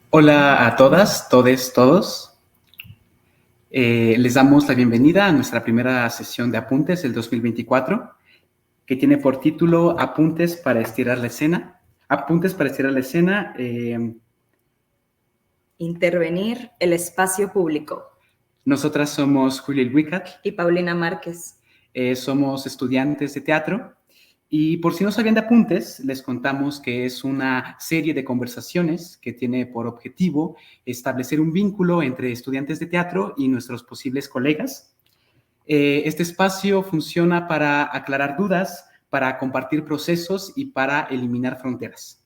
Hola a todas, todes, todos. Les damos la bienvenida a nuestra primera sesión de apuntes del 2024, que tiene por título Apuntes para estirar la escena. Apuntes para estirar la escena. Intervenir el espacio público. Nosotras somos Julia Ilhuicat y Paulina Márquez. Somos estudiantes de teatro. Y por si no sabían de apuntes, les contamos que es una serie de conversaciones que tiene por objetivo establecer un vínculo entre estudiantes de teatro y nuestros posibles colegas. Este espacio funciona para aclarar dudas, para compartir procesos y para eliminar fronteras.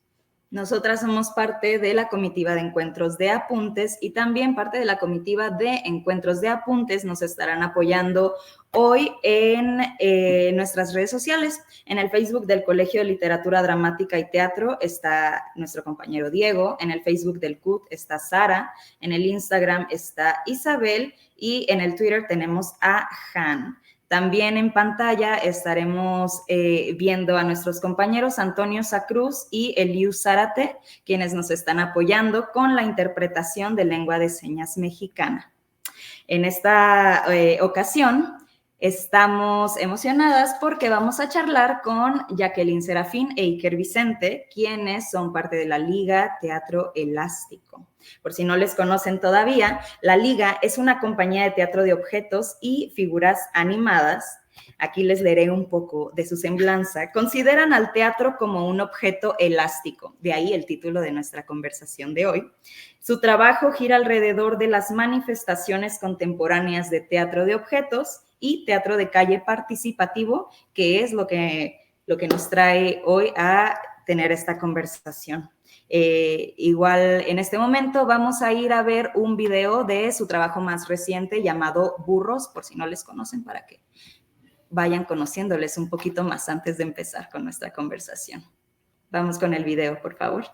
Nosotras somos parte de la comitiva de encuentros de apuntes y también parte de la comitiva de encuentros de apuntes. Nos estarán apoyando hoy en nuestras redes sociales. En el Facebook del Colegio de Literatura Dramática y Teatro está nuestro compañero Diego. En el Facebook del CUT está Sara. En el Instagram está Isabel. Y en el Twitter tenemos a Han. También en pantalla estaremos viendo a nuestros compañeros Antonio Sacruz y Eliu Zárate, quienes nos están apoyando con la interpretación de lengua de señas mexicana. En esta ocasión estamos emocionadas porque vamos a charlar con Jacqueline Serafín e Iker Vicente, quienes son parte de la Liga Teatro Elástico. Por si no les conocen todavía, la Liga es una compañía de teatro de objetos y figuras animadas. Aquí les leeré un poco de su semblanza. Consideran al teatro como un objeto elástico, de ahí el título de nuestra conversación de hoy. Su trabajo gira alrededor de las manifestaciones contemporáneas de teatro de objetos y teatro de calle participativo, que es lo que nos trae hoy a tener esta conversación. Igual en este momento vamos a ir a ver un video de su trabajo más reciente llamado Burros, por si no les conocen, para que vayan conociéndoles un poquito más antes de empezar con nuestra conversación. Vamos con el video, por favor.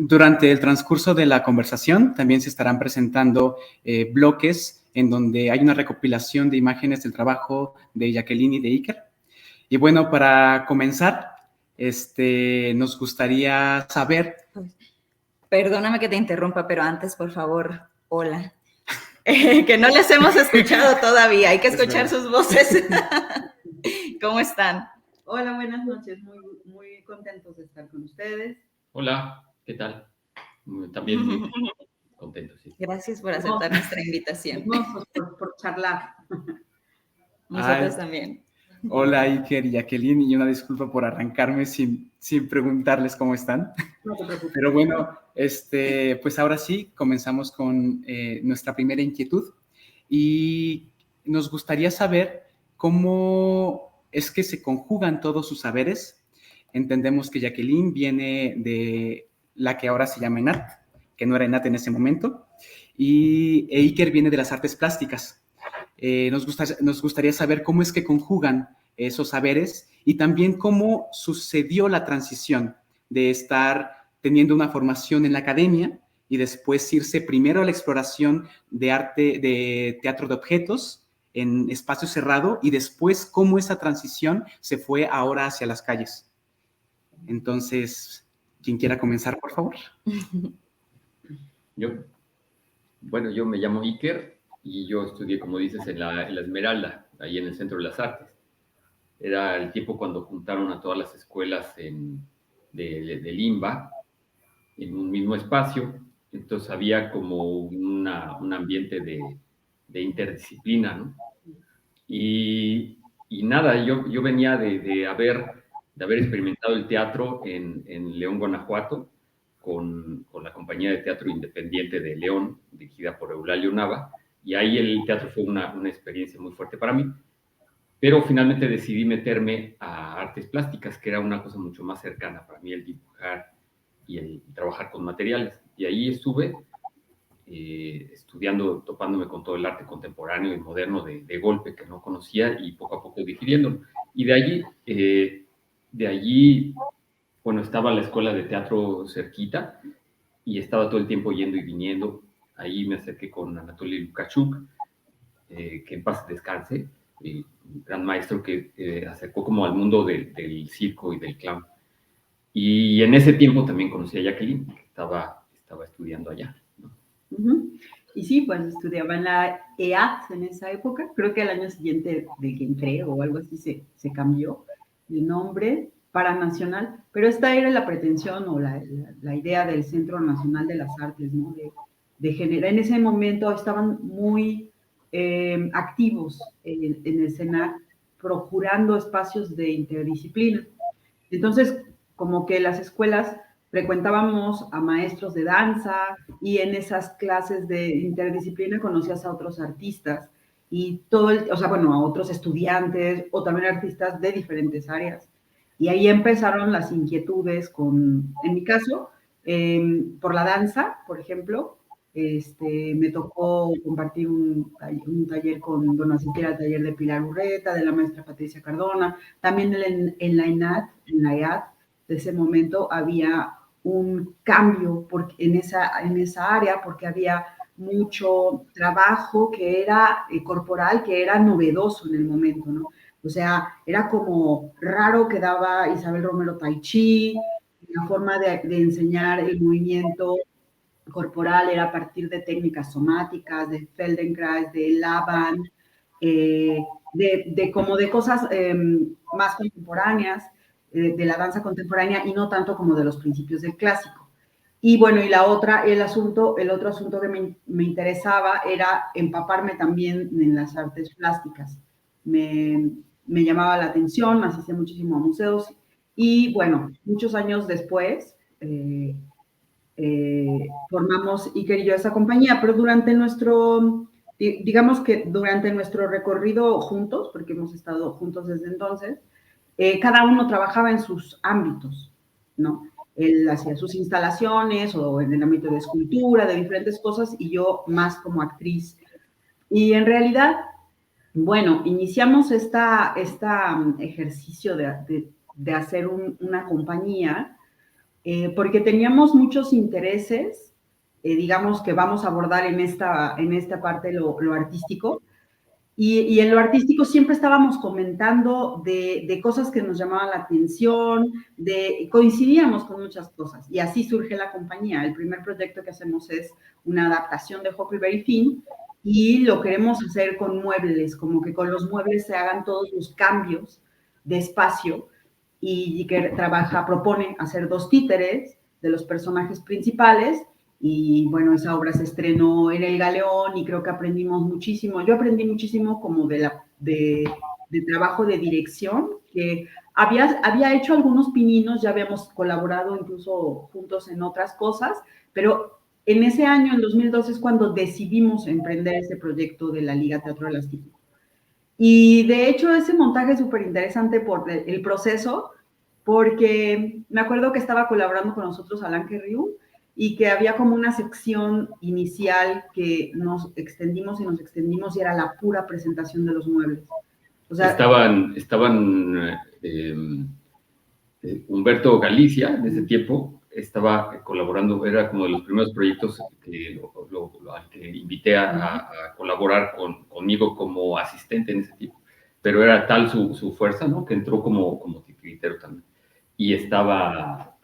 Durante el transcurso de la conversación también se estarán presentando bloques en donde hay una recopilación de imágenes del trabajo de Jacqueline y de Iker. Y bueno, para comenzar, nos gustaría saber... Perdóname que te interrumpa, pero antes, por favor, hola. Que no les hemos escuchado todavía, hay que escuchar sus voces. ¿Cómo están? Hola, buenas noches, muy contentos de estar con ustedes. Hola, ¿qué tal? También muy contento, sí. Gracias por aceptar nuestra invitación. Hermosos por charlar. Nosotros también. Hola, Iker y Jacqueline, y una disculpa por arrancarme sin preguntarles cómo están. No te preocupes. Pero bueno, pues ahora sí, comenzamos con nuestra primera inquietud y nos gustaría saber cómo es que se conjugan todos sus saberes. Entendemos que Jacqueline viene de la que ahora se llama ENAT, que no era ENAT en ese momento, y Iker viene de las artes plásticas. Nos gustaría saber cómo es que conjugan esos saberes y también cómo sucedió la transición de estar teniendo una formación en la academia y después irse primero a la exploración de arte, de teatro de objetos en espacio cerrado y después cómo esa transición se fue ahora hacia las calles. Entonces, quien quiera comenzar, por favor. Yo me llamo Iker y yo estudié, como dices, en la Esmeralda, ahí en el Centro de las Artes. Era el tiempo cuando juntaron a todas las escuelas de Limba en un mismo espacio. Entonces había como un ambiente de interdisciplina, ¿no? Y nada, yo venía de haber experimentado el teatro en León, Guanajuato, con la compañía de teatro independiente de León, dirigida por Eulalio Nava, y ahí el teatro fue una experiencia muy fuerte para mí. Pero finalmente decidí meterme a artes plásticas, que era una cosa mucho más cercana para mí, el dibujar y el trabajar con materiales. Y ahí estuve estudiando, topándome con todo el arte contemporáneo y moderno de golpe que no conocía y poco a poco digiriéndolo. Y de allí, bueno, estaba la escuela de teatro cerquita y estaba todo el tiempo yendo y viniendo. Ahí me acerqué con Anatoly Lukashuk, que en paz descanse, un gran maestro que acercó como al mundo del circo y del clown. Y en ese tiempo también conocí a Jacqueline, que estaba estudiando allá, ¿no? Y sí, pues estudiaba en la EAT en esa época. Creo que al año siguiente del que entré o algo así se cambió el nombre para Nacional. Pero esta era la pretensión o la idea del Centro Nacional de las Artes, ¿no? De generar. En ese momento estaban muy activos en el CENAC, procurando espacios de interdisciplina. Entonces, como que las escuelas frecuentábamos a maestros de danza y en esas clases de interdisciplina conocías a otros artistas y a otros estudiantes o también artistas de diferentes áreas. Y ahí empezaron las inquietudes en mi caso, por la danza, por ejemplo. Me tocó compartir un taller con asistir al taller de Pilar Urreta, de la maestra Patricia Cardona, también en la EAT, de ese momento había un cambio en esa área porque había mucho trabajo que era corporal, que era novedoso en el momento, ¿no? O sea, era como raro que daba Isabel Romero Tai Chi, la forma de enseñar el movimiento corporal era a partir de técnicas somáticas, de Feldenkrais, de Laban, como de cosas más contemporáneas, de la danza contemporánea y no tanto como de los principios del clásico. Y bueno, el otro asunto que me interesaba era empaparme también en las artes plásticas. Me llamaba la atención, asistí muchísimo a museos y bueno, muchos años después formamos Iker y yo esa compañía, pero digamos que durante nuestro recorrido juntos, porque hemos estado juntos desde entonces, cada uno trabajaba en sus ámbitos, ¿no? Él hacía sus instalaciones o en el ámbito de escultura, de diferentes cosas, y yo más como actriz. Y en realidad, bueno, iniciamos este ejercicio de hacer una compañía porque teníamos muchos intereses, digamos que vamos a abordar en esta parte lo artístico, y en lo artístico siempre estábamos comentando de cosas que nos llamaban la atención, coincidíamos con muchas cosas, y así surge la compañía. El primer proyecto que hacemos es una adaptación de Huckleberry Finn, y lo queremos hacer con muebles, como que con los muebles se hagan todos los cambios de espacio, y que propone hacer 2 títeres de los personajes principales, y bueno, esa obra se estrenó en el Galeón y creo que aprendimos muchísimo. Yo aprendí muchísimo como de trabajo de dirección, que había hecho algunos pininos, ya habíamos colaborado incluso juntos en otras cosas, pero en ese año, en 2012, es cuando decidimos emprender ese proyecto de la Liga Teatro Elástico. Y de hecho ese montaje es súper interesante por el proceso, porque me acuerdo que estaba colaborando con nosotros Alain Querriu y que había como una sección inicial que nos extendimos y era la pura presentación de los muebles. O sea, estaban Humberto Galicia, de ese tiempo, estaba colaborando, era como de los primeros proyectos al que invité a colaborar conmigo como asistente en ese tipo. Pero era tal su fuerza, ¿no? Que entró como titiritero también. Y estaba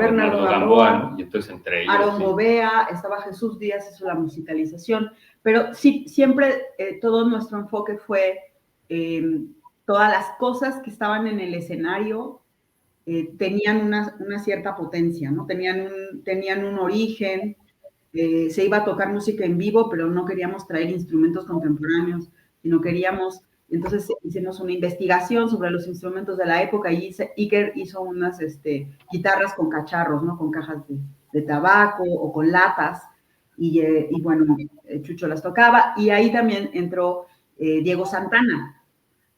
Bernardo Gamboa, ¿no? Y entonces entre ellos... Aaron Gobea, estaba Jesús Díaz, hizo la musicalización. Pero sí, siempre todo nuestro enfoque fue todas las cosas que estaban en el escenario tenían una cierta potencia, ¿no? Tenían un origen, se iba a tocar música en vivo, pero no queríamos traer instrumentos contemporáneos, sino queríamos, entonces hicimos una investigación sobre los instrumentos de la época y Iker hizo unas guitarras con cacharros, ¿no? Con cajas de tabaco o con latas, y bueno, Chucho las tocaba, y ahí también entró Diego Santana.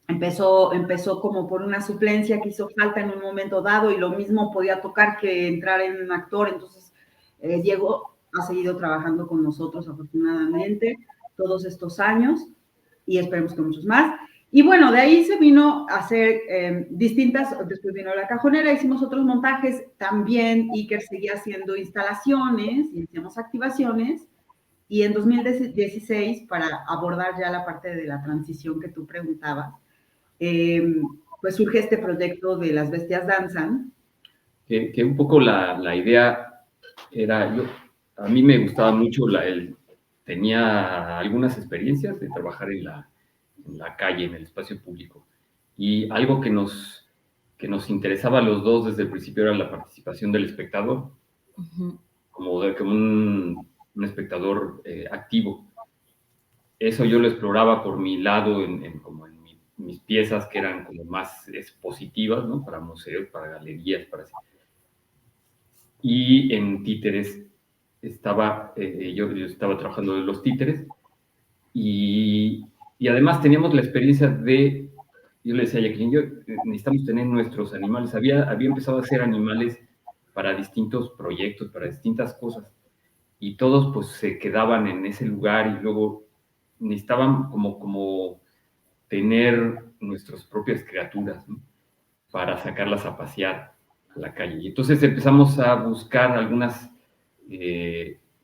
Empezó como por una suplencia que hizo falta en un momento dado y lo mismo podía tocar que entrar en un actor. Entonces, Diego ha seguido trabajando con nosotros afortunadamente todos estos años y esperemos que muchos más. Y bueno, de ahí se vino a hacer después vino La Cajonera, hicimos otros montajes, también Iker seguía haciendo instalaciones y hacíamos activaciones. Y en 2016, para abordar ya la parte de la transición que tú preguntabas, pues surge este proyecto de Las Bestias Danzan. Que un poco la idea era, a mí me gustaba mucho, tenía algunas experiencias de trabajar en la calle, en el espacio público, y algo que nos interesaba a los dos desde el principio era la participación del espectador, como un espectador activo. Eso yo lo exploraba por mi lado como en mis piezas que eran como más expositivas, ¿no? Para museos, para galerías, para así. Y en títeres yo estaba trabajando en los títeres y además teníamos la experiencia yo le decía a Jacqueline, necesitamos tener nuestros animales. Había empezado a hacer animales para distintos proyectos, para distintas cosas, y todos pues se quedaban en ese lugar y luego necesitaban como tener nuestras propias criaturas, ¿no? Para sacarlas a pasear a la calle. Y entonces empezamos a buscar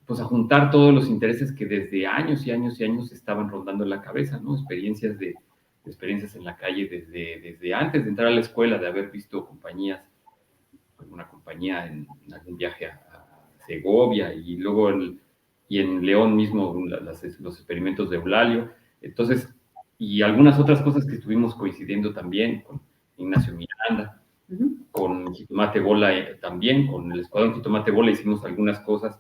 pues a juntar todos los intereses que desde años y años y años estaban rondando en la cabeza, ¿no? Experiencias en la calle desde antes de entrar a la escuela, de haber visto alguna compañía en algún viaje a Segovia y luego en León mismo los experimentos de Eulalio. Entonces, y algunas otras cosas que estuvimos coincidiendo también con Ignacio Miranda, con Jitomate Bola también, con el Escuadrón Jitomate Bola hicimos algunas cosas,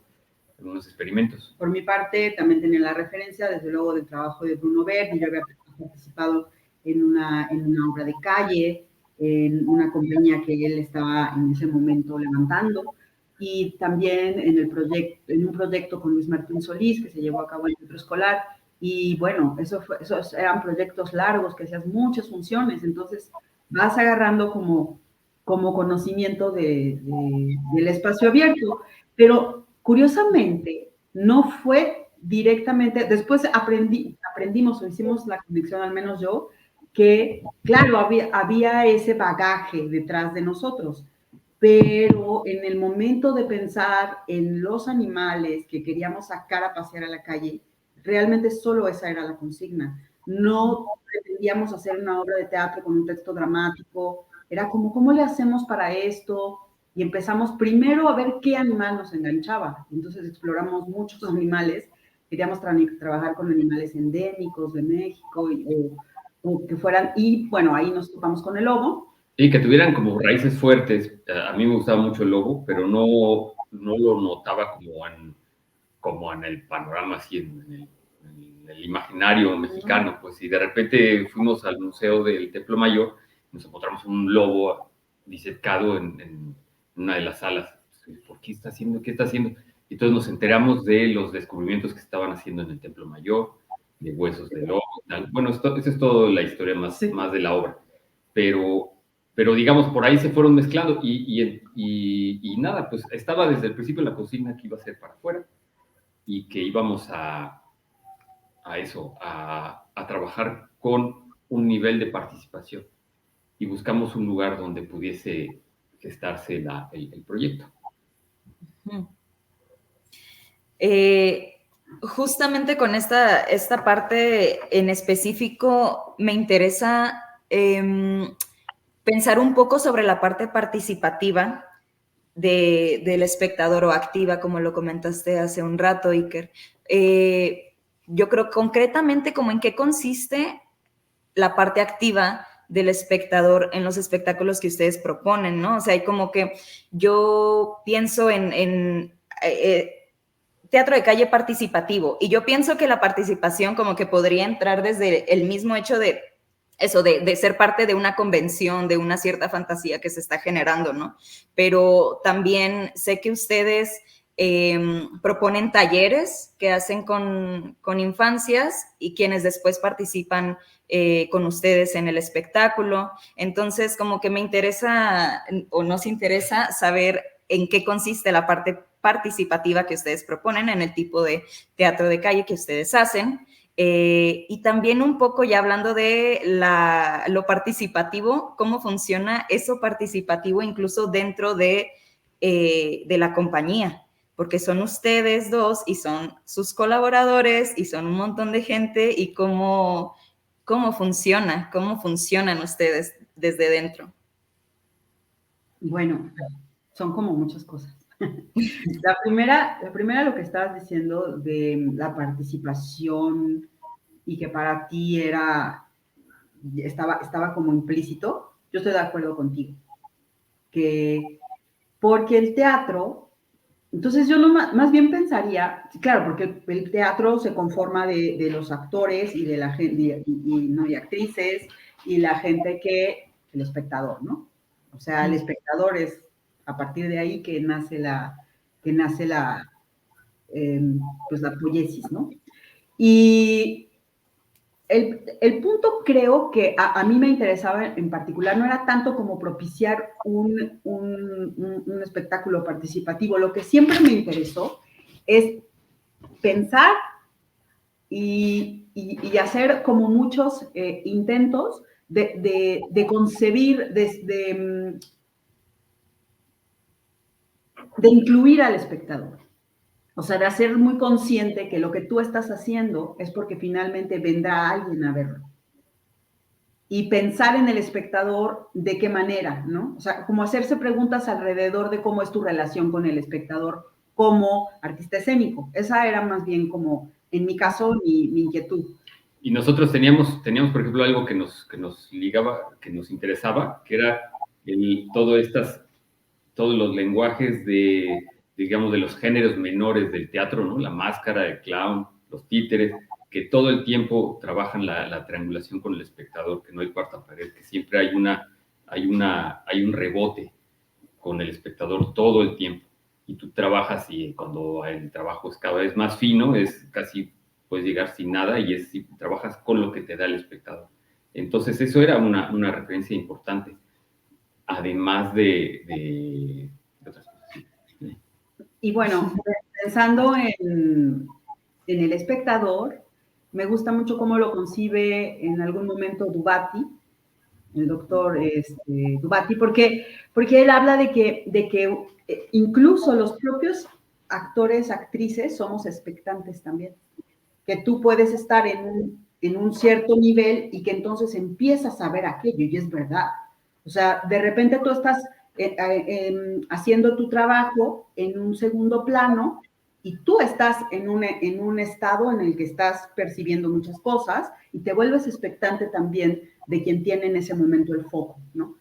algunos experimentos. Por mi parte, también tenía la referencia, desde luego, del trabajo de Bruno Verdi. Yo había participado en una obra de calle, en una compañía que él estaba en ese momento levantando, y también en un proyecto con Luis Martín Solís, que se llevó a cabo en el centro escolar. Y bueno, esos eran proyectos largos, que hacías muchas funciones, entonces vas agarrando como conocimiento del espacio abierto. Pero curiosamente, no fue directamente, después aprendimos o hicimos la conexión, al menos yo, que claro, había ese bagaje detrás de nosotros, pero en el momento de pensar en los animales que queríamos sacar a pasear a la calle, realmente solo esa era la consigna. No pretendíamos hacer una obra de teatro con un texto dramático, era como, ¿cómo le hacemos para esto? Y empezamos primero a ver qué animal nos enganchaba. Entonces exploramos muchos animales, queríamos trabajar con animales endémicos de México o que fueran, y bueno, ahí nos topamos con el lobo. Sí, que tuvieran como raíces fuertes. A mí me gustaba mucho el lobo, pero no lo notaba como en el panorama, así en el imaginario mexicano. Pues, y de repente fuimos al Museo del Templo Mayor, nos encontramos un lobo disecado en una de las salas. ¿Por qué está haciendo? ¿Qué está haciendo? Y entonces nos enteramos de los descubrimientos que estaban haciendo en el Templo Mayor, de huesos de lobo y tal. Bueno, esa es toda la historia más de la obra. Pero digamos, por ahí se fueron mezclando y nada, pues estaba desde el principio la consigna que iba a ser para afuera y que íbamos a trabajar con un nivel de participación y buscamos un lugar donde pudiese gestarse el proyecto. Justamente con esta parte en específico me interesa pensar un poco sobre la parte participativa del espectador o activa, como lo comentaste hace un rato, Iker. Yo creo concretamente como en qué consiste la parte activa del espectador en los espectáculos que ustedes proponen, ¿no? O sea, hay como que yo pienso en teatro de calle participativo, y yo pienso que la participación como que podría entrar desde el mismo hecho de eso, de ser parte de una convención, de una cierta fantasía que se está generando, ¿no? Pero también sé que ustedes proponen talleres que hacen con infancias y quienes después participan con ustedes en el espectáculo. Entonces, como que me interesa o nos interesa saber en qué consiste la parte participativa que ustedes proponen en el tipo de teatro de calle que ustedes hacen. Y también un poco ya hablando de lo participativo, cómo funciona eso participativo incluso dentro de la compañía, porque son ustedes dos y son sus colaboradores y son un montón de gente, y cómo funcionan ustedes desde dentro. Bueno, son como muchas cosas. La primera, lo que estabas diciendo de la participación y que para ti estaba como implícito, yo estoy de acuerdo contigo. Porque el teatro, entonces yo más bien pensaría, claro, porque el teatro se conforma de los actores y de la gente, y actrices, y la gente el espectador, ¿no? O sea, el espectador es a partir de ahí que nace pues la poiesis, ¿no? Y el punto creo que a mí me interesaba en particular no era tanto como propiciar un espectáculo participativo. Lo que siempre me interesó es pensar y hacer como muchos intentos de concebir, de incluir al espectador. O sea, de hacer muy consciente que lo que tú estás haciendo es porque finalmente vendrá alguien a verlo. Y pensar en el espectador de qué manera, ¿no? O sea, como hacerse preguntas alrededor de cómo es tu relación con el espectador como artista escénico. Esa era más bien como, en mi caso, mi inquietud. Y nosotros teníamos, por ejemplo, algo que nos ligaba, que nos interesaba, que era todos los lenguajes digamos, de los géneros menores del teatro, ¿no? La máscara, el clown, los títeres, que todo el tiempo trabajan la triangulación con el espectador, que no hay cuarta pared, que siempre hay un rebote con el espectador todo el tiempo. Y tú trabajas, y cuando el trabajo es cada vez más fino, es casi puedes llegar sin nada, y si trabajas con lo que te da el espectador. Entonces eso era una referencia importante, además de otras cosas. Y bueno, pensando en el espectador, me gusta mucho cómo lo concibe en algún momento Dubati, el doctor Dubati, porque él habla de que incluso los propios actores, actrices, somos expectantes también. Que tú puedes estar en un cierto nivel y que entonces empiezas a ver aquello, y es verdad. O sea, de repente tú estás haciendo tu trabajo en un segundo plano y tú estás en un estado en el que estás percibiendo muchas cosas y te vuelves expectante también de quien tiene en ese momento el foco, ¿no?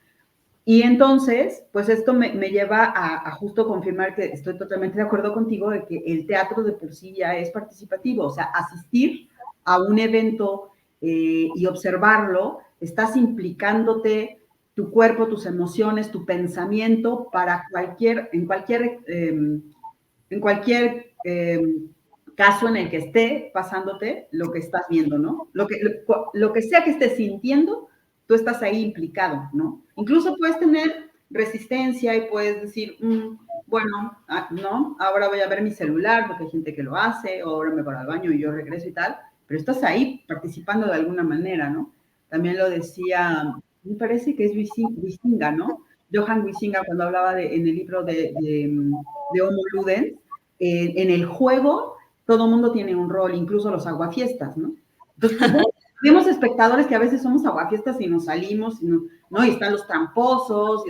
Y entonces, pues esto me lleva a justo confirmar que estoy totalmente de acuerdo contigo de que el teatro de por sí ya es participativo, o sea, asistir a un evento y observarlo, estás implicándote tu cuerpo, tus emociones, tu pensamiento en cualquier caso en el que esté pasándote lo que estás viendo, ¿no? Lo que sea que estés sintiendo, tú estás ahí implicado, ¿no? Incluso puedes tener resistencia y puedes decir, bueno, no, ahora voy a ver mi celular porque hay gente que lo hace, o ahora me voy al baño y yo regreso y tal, pero estás ahí participando de alguna manera, ¿no? También lo decía, me parece que es Huizinga, ¿no? Johan Huizinga cuando hablaba en el libro de Homo Ludens, en el juego todo el mundo tiene un rol, incluso los aguafiestas, ¿no? Entonces, vemos espectadores que a veces somos aguafiestas y nos salimos, ¿no? Y están los tramposos,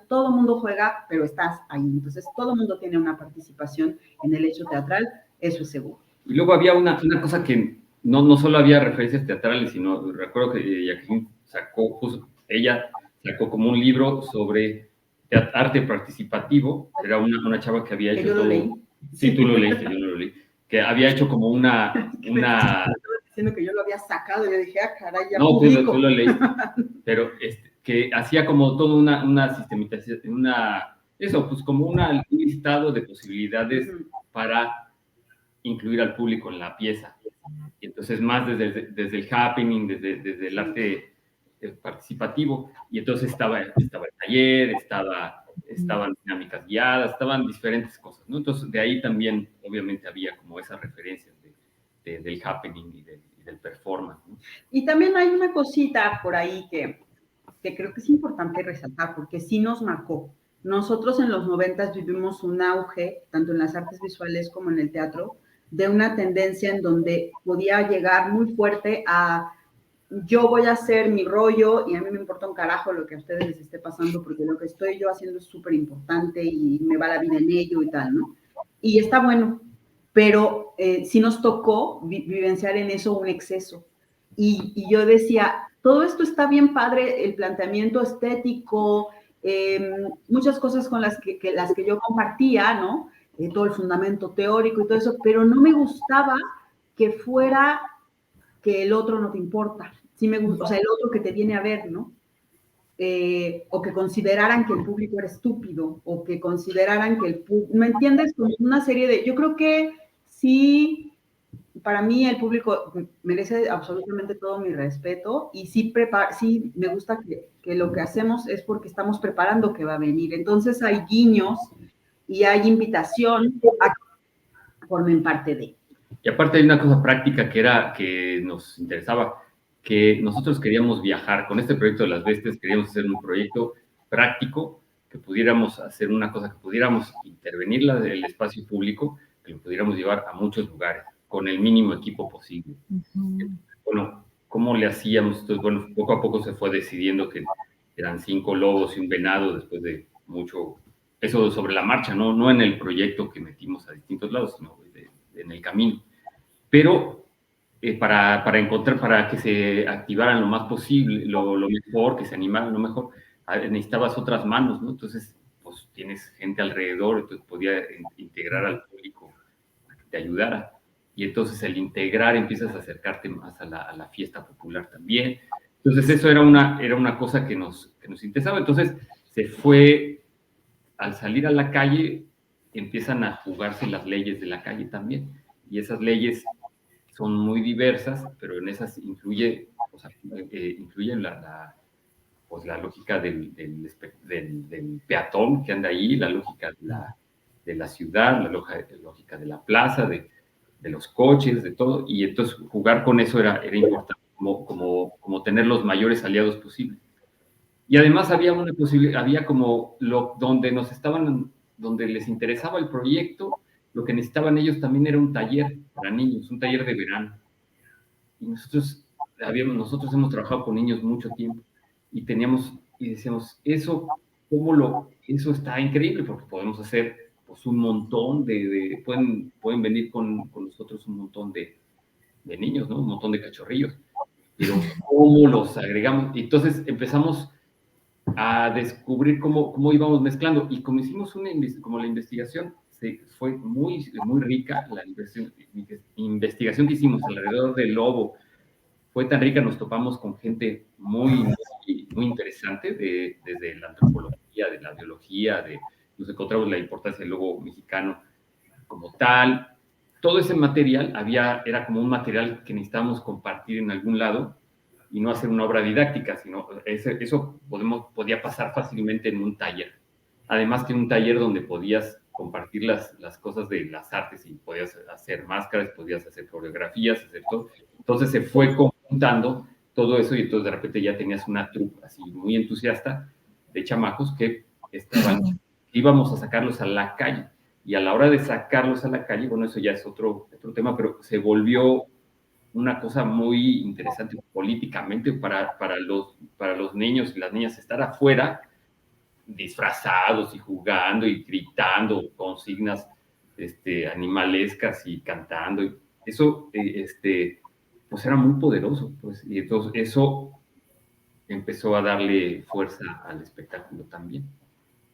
todo el mundo juega, pero estás ahí. Entonces, todo el mundo tiene una participación en el hecho teatral, eso es seguro. Y luego había una cosa que no solo había referencias teatrales, sino recuerdo que Jacqueline ella sacó como un libro sobre arte participativo, era una chava que había hecho yo todo. Lo leí. Sí, tú lo leíste, yo no lo leí. Que había hecho como una... diciendo que yo lo había sacado y yo dije, caray, ya no, publico. tú lo leíste, pero que hacía como toda una sistematización, pues como un listado de posibilidades para incluir al público en la pieza. Y entonces más desde el happening, desde el arte participativo, y entonces estaba el taller, estaban dinámicas guiadas, estaban diferentes cosas, ¿no? Entonces de ahí también obviamente había como esas referencias del happening y del performance, ¿no? Y también hay una cosita por ahí que creo que es importante resaltar, porque sí nos marcó. Nosotros en los 90 vivimos un auge, tanto en las artes visuales como en el teatro, de una tendencia en donde podía llegar muy fuerte a yo voy a hacer mi rollo y a mí me importa un carajo lo que a ustedes les esté pasando porque lo que estoy yo haciendo es súper importante y me va la vida en ello y tal, ¿no? Y está bueno, pero sí nos tocó vivenciar en eso un exceso. Y yo decía, todo esto está bien padre, el planteamiento estético, muchas cosas con las que yo compartía, ¿no? Todo el fundamento teórico y todo eso, pero no me gustaba que fuera que el otro no te importa. Sí me gusta, o sea, el otro que te viene a ver, ¿no? O que consideraran que el público era estúpido, o que consideraran que el público, ¿me entiendes? Como una serie de, yo creo que sí, para mí el público merece absolutamente todo mi respeto y sí me gusta que lo que hacemos es porque estamos preparando que va a venir. Entonces hay guiños y hay invitación a que formen parte de. Y aparte hay una cosa práctica que nos interesaba, que nosotros queríamos viajar. Con este proyecto de Las Bestias queríamos hacer un proyecto práctico, que pudiéramos hacer una cosa, que pudiéramos intervenir el espacio público, que lo pudiéramos llevar a muchos lugares, con el mínimo equipo posible. Bueno, ¿cómo le hacíamos? Entonces, bueno, poco a poco se fue decidiendo que eran 5 lobos y un venado después de mucho, eso sobre la marcha, no en el proyecto que metimos a distintos lados, sino en el camino. Pero para que se activaran lo más posible, lo mejor, que se animaran lo mejor, necesitabas otras manos, ¿no? Entonces, pues tienes gente alrededor, entonces podía integrar al público a que te ayudara. Y entonces el integrar empiezas a acercarte más a la fiesta popular también. Entonces eso era una cosa que nos interesaba. Entonces se fue, al salir a la calle, empiezan a jugarse las leyes de la calle también. Y esas leyes son muy diversas, pero en esas incluyen la lógica del peatón que anda ahí, la lógica de la ciudad, la lógica de la plaza, de los coches, de todo, y entonces jugar con eso era importante, como tener los mayores aliados posibles. Y además había una posibilidad, había como donde les interesaba el proyecto, lo que necesitaban ellos también era un taller para niños, un taller de verano. Y nosotros hemos trabajado con niños mucho tiempo y decíamos, eso está increíble porque podemos hacer pues un montón pueden venir con nosotros un montón de niños, ¿no? Un montón de cachorrillos. Pero ¿cómo los agregamos? Y entonces empezamos a descubrir cómo íbamos mezclando. Y como hicimos la investigación, fue muy, muy rica la investigación que hicimos alrededor del lobo. Fue tan rica, nos topamos con gente muy, muy, muy interesante, desde la antropología, de la biología, nos encontramos la importancia del lobo mexicano como tal. Todo ese material era como un material que necesitábamos compartir en algún lado y no hacer una obra didáctica, sino eso podía pasar fácilmente en un taller. Además que en un taller donde podías compartir las cosas de las artes y podías hacer máscaras, podías hacer coreografías, hacer todo. Entonces se fue conjuntando todo eso y entonces de repente ya tenías una troupe así muy entusiasta de chamacos que íbamos a sacarlos a la calle. Y a la hora de sacarlos a la calle, bueno, eso ya es otro tema, pero se volvió una cosa muy interesante políticamente para los niños y las niñas estar afuera disfrazados y jugando y gritando consignas animalescas y cantando. Eso pues era muy poderoso, pues, y entonces eso empezó a darle fuerza al espectáculo también,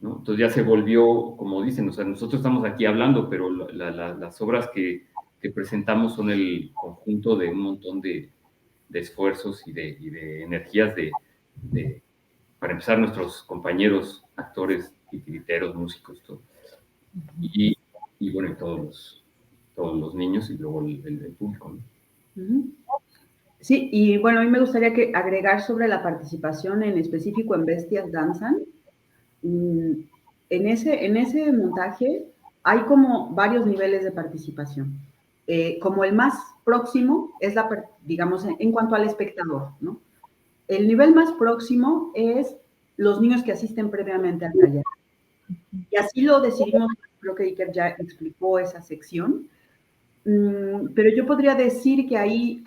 ¿no? Entonces ya se volvió, como dicen, o sea, nosotros estamos aquí hablando, pero las obras que presentamos son el conjunto de un montón de esfuerzos y de energías para empezar, nuestros compañeros, actores, titiriteros, músicos, todo. Y bueno, y todos los niños y luego el público, ¿no? Sí, y bueno, a mí me gustaría agregar sobre la participación en específico en Bestias Danzan. En ese montaje hay como varios niveles de participación. Como el más próximo es digamos, en cuanto al espectador, ¿no? El nivel más próximo es los niños que asisten previamente al taller. Y así lo decidimos, creo que Iker ya explicó esa sección, pero yo podría decir que ahí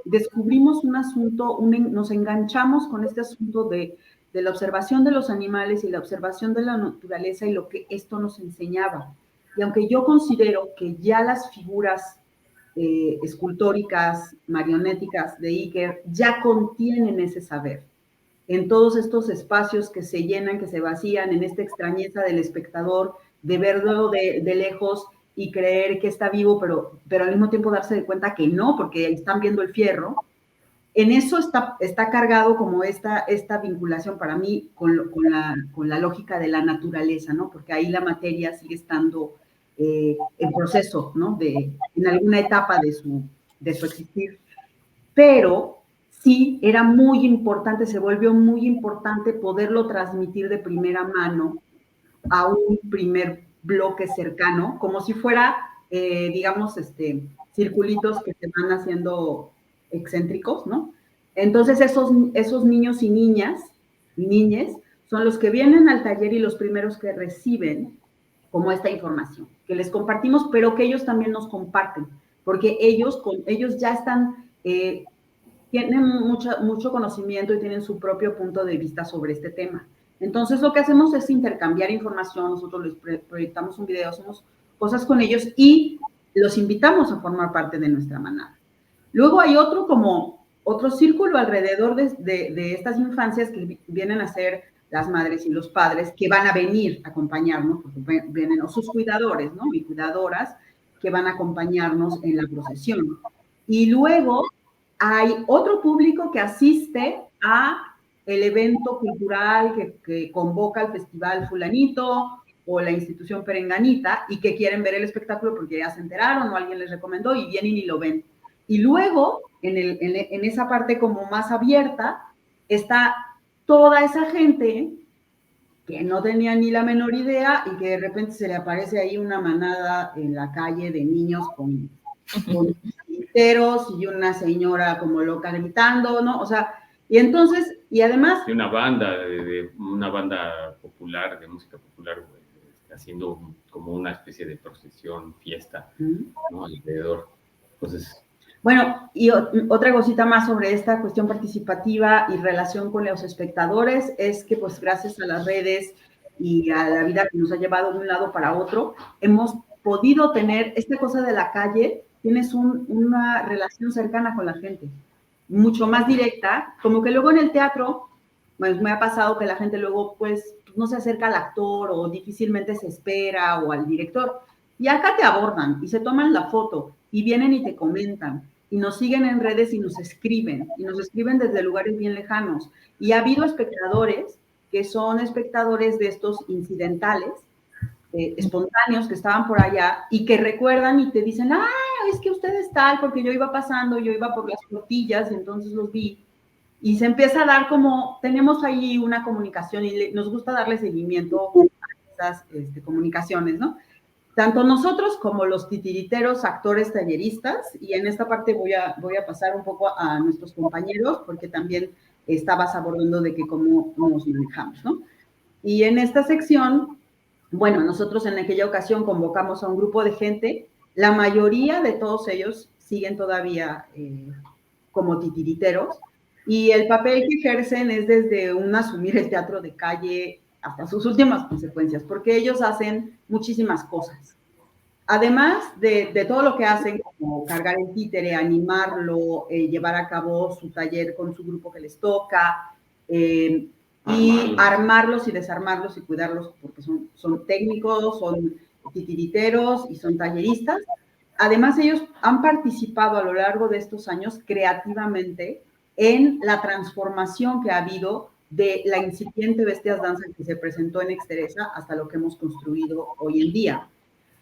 descubrimos un asunto, nos enganchamos con este asunto de la observación de los animales y la observación de la naturaleza y lo que esto nos enseñaba. Y aunque yo considero que ya las figuras escultóricas, marionéticas de Iker ya contienen ese saber. En todos estos espacios que se llenan, que se vacían, en esta extrañeza del espectador, de verlo de lejos y creer que está vivo, pero al mismo tiempo darse de cuenta que no, porque están viendo el fierro. En eso está cargado como esta vinculación para mí con la lógica de la naturaleza, ¿no? Porque ahí la materia sigue estando en proceso, ¿no? En alguna etapa de su existir. Pero sí era muy importante, se volvió muy importante poderlo transmitir de primera mano a un primer bloque cercano, como si fuera, digamos, circulitos que se van haciendo excéntricos, ¿no? Entonces esos niños y niñas y niñes son los que vienen al taller y los primeros que reciben como esta información, que les compartimos, pero que ellos también nos comparten, porque ellos ya están, tienen mucho conocimiento y tienen su propio punto de vista sobre este tema. Entonces lo que hacemos es intercambiar información, nosotros les proyectamos un video, hacemos cosas con ellos y los invitamos a formar parte de nuestra manada. Luego hay otro círculo alrededor de estas infancias que vienen a ser las madres y los padres que van a venir a acompañarnos, porque vienen sus cuidadores, ¿no? Y cuidadoras que van a acompañarnos en la procesión. Y luego hay otro público que asiste a el evento cultural que convoca el festival fulanito o la institución perenganita y que quieren ver el espectáculo porque ya se enteraron o alguien les recomendó y vienen y lo ven. Y luego, en esa parte como más abierta, está toda esa gente que no tenía ni la menor idea y que de repente se le aparece ahí una manada en la calle de niños con y una señora como loca gritando, ¿no? O sea, y entonces, y además... Y una banda popular, de música popular, haciendo como una especie de procesión, fiesta, ¿no? Alrededor. Entonces... Bueno, y otra cosita más sobre esta cuestión participativa y relación con los espectadores es que, pues, gracias a las redes y a la vida que nos ha llevado de un lado para otro, hemos podido tener esta cosa de la calle. Tienes una relación cercana con la gente, mucho más directa, como que luego en el teatro, pues me ha pasado que la gente luego pues no se acerca al actor o difícilmente se espera o al director, y acá te abordan y se toman la foto y vienen y te comentan y nos siguen en redes y nos escriben desde lugares bien lejanos, y ha habido espectadores que son espectadores de estos incidentales, espontáneos que estaban por allá y que recuerdan y te dicen, es que usted es tal, porque yo iba pasando, yo iba por las tortillas y entonces los vi. Y se empieza a dar como, tenemos ahí una comunicación y nos gusta darle seguimiento a esas comunicaciones, ¿no? Tanto nosotros como los titiriteros, actores, talleristas, y en esta parte voy a pasar un poco a nuestros compañeros, porque también estabas abordando de que cómo nos manejamos, ¿no? Y en esta sección, bueno, nosotros en aquella ocasión convocamos a un grupo de gente, la mayoría de todos ellos siguen todavía como titiriteros, y el papel que ejercen es desde un asumir el teatro de calle hasta sus últimas consecuencias, porque ellos hacen muchísimas cosas. Además de todo lo que hacen, como cargar el títere, animarlo, llevar a cabo su taller con su grupo que les toca, y armarlos y desarmarlos y cuidarlos, porque son técnicos, son titiriteros y son talleristas. Además, ellos han participado a lo largo de estos años creativamente en la transformación que ha habido de la incipiente Bestias Danza que se presentó en Exteresa hasta lo que hemos construido hoy en día.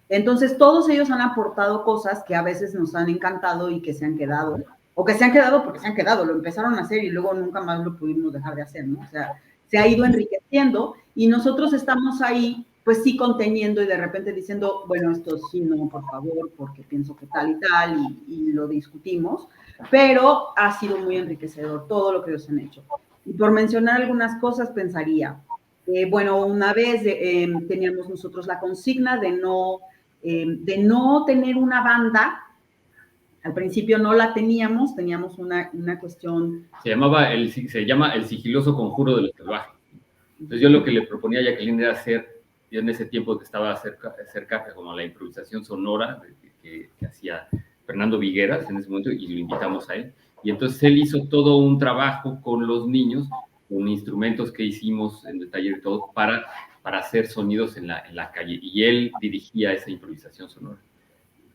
Entonces, todos ellos han aportado cosas que a veces nos han encantado y que se han quedado, o que se han quedado porque se han quedado, lo empezaron a hacer y luego nunca más lo pudimos dejar de hacer, ¿no? O sea, se ha ido enriqueciendo y nosotros estamos ahí, pues sí, conteniendo y de repente diciendo, bueno, esto sí, no, por favor, porque pienso que tal y tal, y lo discutimos, pero ha sido muy enriquecedor todo lo que ellos han hecho. Y por mencionar algunas cosas, pensaría, bueno, una vez teníamos nosotros la consigna de no tener una banda. Al principio no la teníamos una cuestión... Se llama el sigiloso conjuro de los salvajes. Entonces yo lo que le proponía a Jacqueline era hacer, yo en ese tiempo que estaba cerca como a la improvisación sonora que hacía Fernando Vigueras en ese momento, y lo invitamos a él. Y entonces él hizo todo un trabajo con los niños, con instrumentos que hicimos en el taller y todo, para hacer sonidos en la calle. Y él dirigía esa improvisación sonora.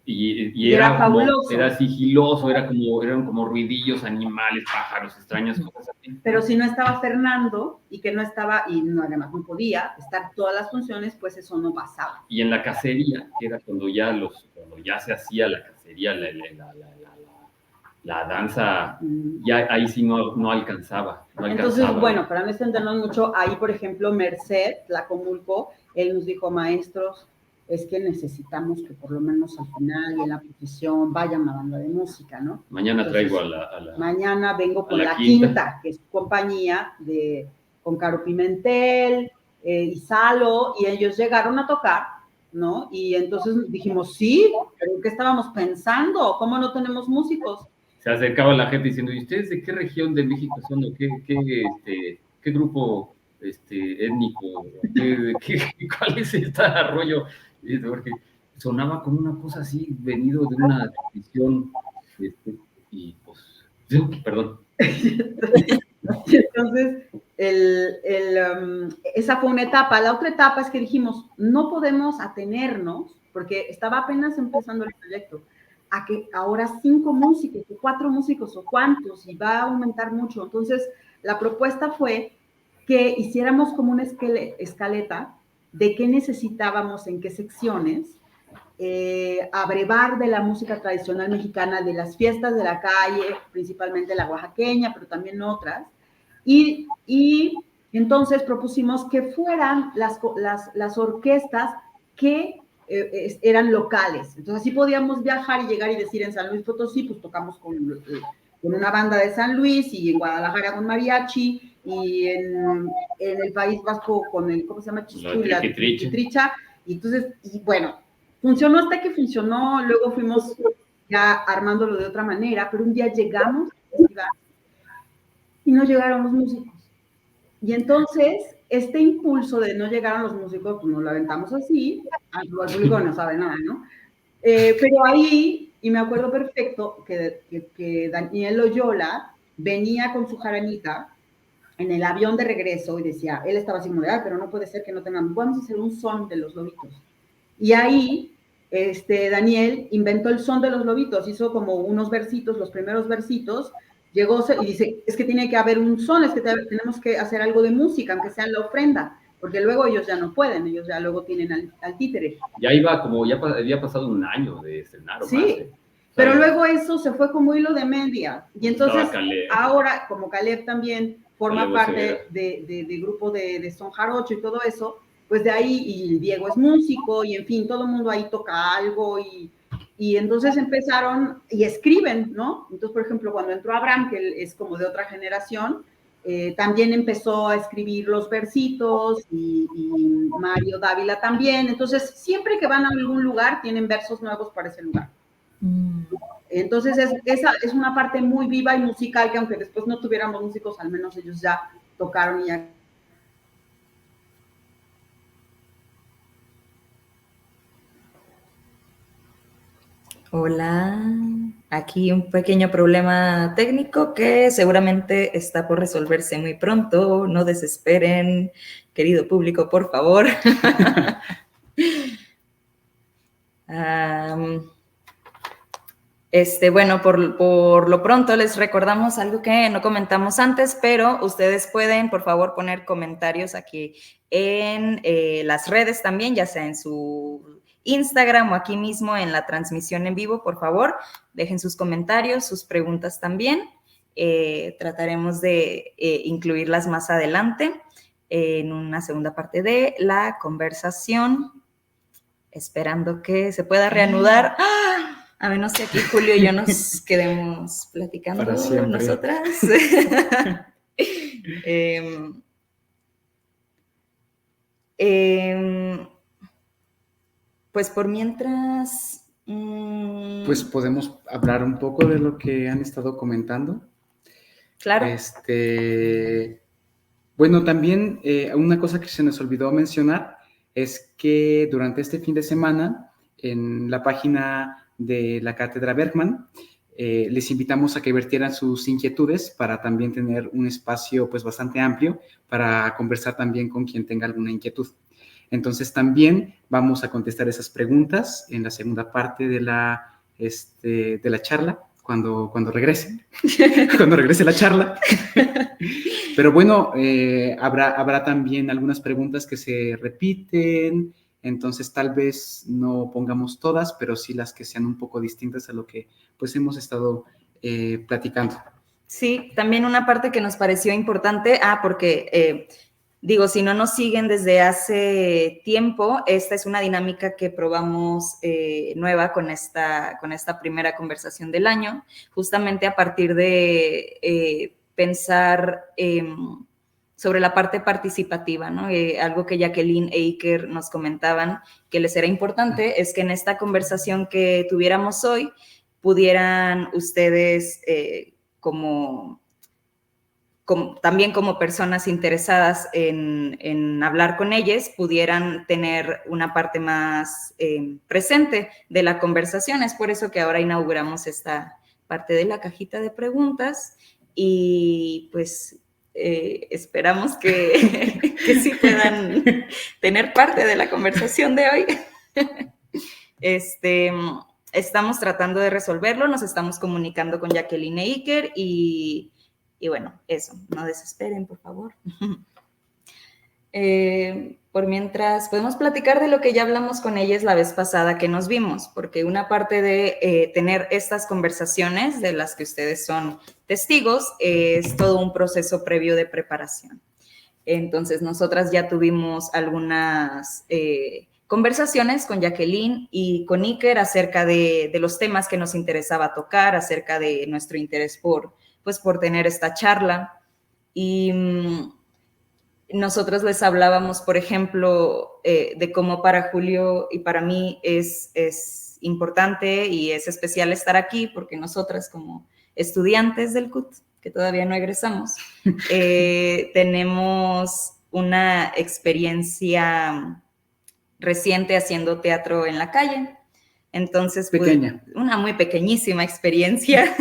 Y era fabuloso. Era sigiloso, eran como ruidillos, animales, pájaros, extrañas cosas así. Pero si no estaba Fernando, y que no estaba, y no, además no podía estar todas las funciones, pues eso no pasaba. Y en la cacería, que era cuando ya se hacía la cacería, la danza, ya ahí sí no alcanzaba. Entonces, bueno, para no extendernos mucho, ahí, por ejemplo, Merced, Tlacomulco, él nos dijo, maestros, es que necesitamos que por lo menos al final y en la posición vaya una banda de música, ¿no? Mañana entonces, traigo a la... Mañana vengo con la Quinta, que es su compañía, con Caro Pimentel y Salo, y ellos llegaron a tocar, ¿no? Y entonces dijimos, sí, pero ¿qué estábamos pensando? ¿Cómo no tenemos músicos? Se acercaba la gente diciendo, ¿y ustedes de qué región de México son? ¿Qué grupo étnico? ¿Cuál es este rollo? Porque sonaba como una cosa así, venido de una tradición, y pues, perdón. Entonces, esa fue una etapa. La otra etapa es que dijimos, no podemos atenernos, porque estaba apenas empezando el proyecto, a que ahora 5 músicos, o 4 músicos, o cuántos, y va a aumentar mucho. Entonces, la propuesta fue que hiciéramos como una escaleta de qué necesitábamos en qué secciones, abrevar de la música tradicional mexicana, de las fiestas de la calle, principalmente la oaxaqueña, pero también otras, y entonces propusimos que fueran las orquestas que eran locales. Entonces así podíamos viajar y llegar y decir en San Luis Potosí, pues tocamos con una banda de San Luis, y en Guadalajara con mariachi, y en el País Vasco con el, ¿cómo se llama? La Triquitricha. Y entonces, y bueno, funcionó hasta que funcionó, luego fuimos ya armándolo de otra manera, pero un día llegamos y no llegaron los músicos. Y entonces, este impulso de no llegaron los músicos, pues nos lo aventamos así, al público no sabe nada, ¿no? Pero ahí, y me acuerdo perfecto que Daniel Loyola venía con su jaranita en el avión de regreso y decía, él estaba así como de, pero no puede ser que no tengamos, vamos a hacer un son de los lobitos. Y ahí, Daniel inventó el son de los lobitos, hizo como unos versitos, los primeros versitos, llegó y dice, es que tiene que haber un son, es que tenemos que hacer algo de música, aunque sea en la ofrenda, porque luego ellos ya no pueden, ellos ya luego tienen al títere. Ya iba como, ya había pasado un año de estrenar. Sí, más, pero luego eso se fue como hilo de media, y entonces ahora, como Caleb también forma parte de grupo de son jarocho y todo eso, pues de ahí, y Diego es músico, y en fin, todo el mundo ahí toca algo, y entonces empezaron, y escriben, ¿no? Entonces, por ejemplo, cuando entró Abraham, que él es como de otra generación, también empezó a escribir los versitos y Mario Dávila también. Entonces, siempre que van a algún lugar, tienen versos nuevos para ese lugar. Entonces, esa es una parte muy viva y musical que aunque después no tuviéramos músicos, al menos ellos ya tocaron y ya. Hola, aquí un pequeño problema técnico que seguramente está por resolverse muy pronto. No desesperen, querido público, por favor. Bueno, por lo pronto les recordamos algo que no comentamos antes, pero ustedes pueden, por favor, poner comentarios aquí en las redes también, ya sea en su Instagram o aquí mismo en la transmisión en vivo, por favor, dejen sus comentarios, sus preguntas también. Trataremos de incluirlas más adelante en una segunda parte de la conversación, esperando que se pueda reanudar. ¡Ah! A menos que aquí Julio y yo nos quedemos platicando para siempre. Nosotras. Pues por mientras... Pues podemos hablar un poco de lo que han estado comentando. Claro. Bueno, también una cosa que se nos olvidó mencionar es que durante este fin de semana, en la página de la Cátedra Bergman, les invitamos a que vertieran sus inquietudes para también tener un espacio pues bastante amplio para conversar también con quien tenga alguna inquietud. Entonces también vamos a contestar esas preguntas en la segunda parte de la charla, cuando regrese, cuando regrese la charla. Pero bueno, habrá también algunas preguntas que se repiten, entonces tal vez no pongamos todas, pero sí las que sean un poco distintas a lo que pues hemos estado platicando. Sí, también una parte que nos pareció importante, porque digo, si no nos siguen desde hace tiempo, esta es una dinámica que probamos nueva con esta primera conversación del año, justamente a partir de pensar sobre la parte participativa, ¿no? Algo que Jacqueline e Iker nos comentaban que les era importante es que en esta conversación que tuviéramos hoy pudieran ustedes también como personas interesadas en hablar con ellos, pudieran tener una parte más presente de la conversación. Es por eso que ahora inauguramos esta parte de la cajita de preguntas y pues esperamos que sí puedan tener parte de la conversación de hoy. Estamos tratando de resolverlo, nos estamos comunicando con Jacqueline e Iker y bueno, eso, no desesperen, por favor. Por mientras, podemos platicar de lo que ya hablamos con ellas la vez pasada que nos vimos, porque una parte de tener estas conversaciones de las que ustedes son testigos es todo un proceso previo de preparación. Entonces, nosotras ya tuvimos algunas conversaciones con Jacqueline y con Iker acerca de los temas que nos interesaba tocar, acerca de nuestro interés por tener esta charla. Y nosotros les hablábamos, por ejemplo, de cómo para Julio y para mí es importante y es especial estar aquí, porque nosotras como estudiantes del CUT, que todavía no egresamos, tenemos una experiencia reciente haciendo teatro en la calle. Entonces, pequeña. Pues, una muy pequeñísima experiencia.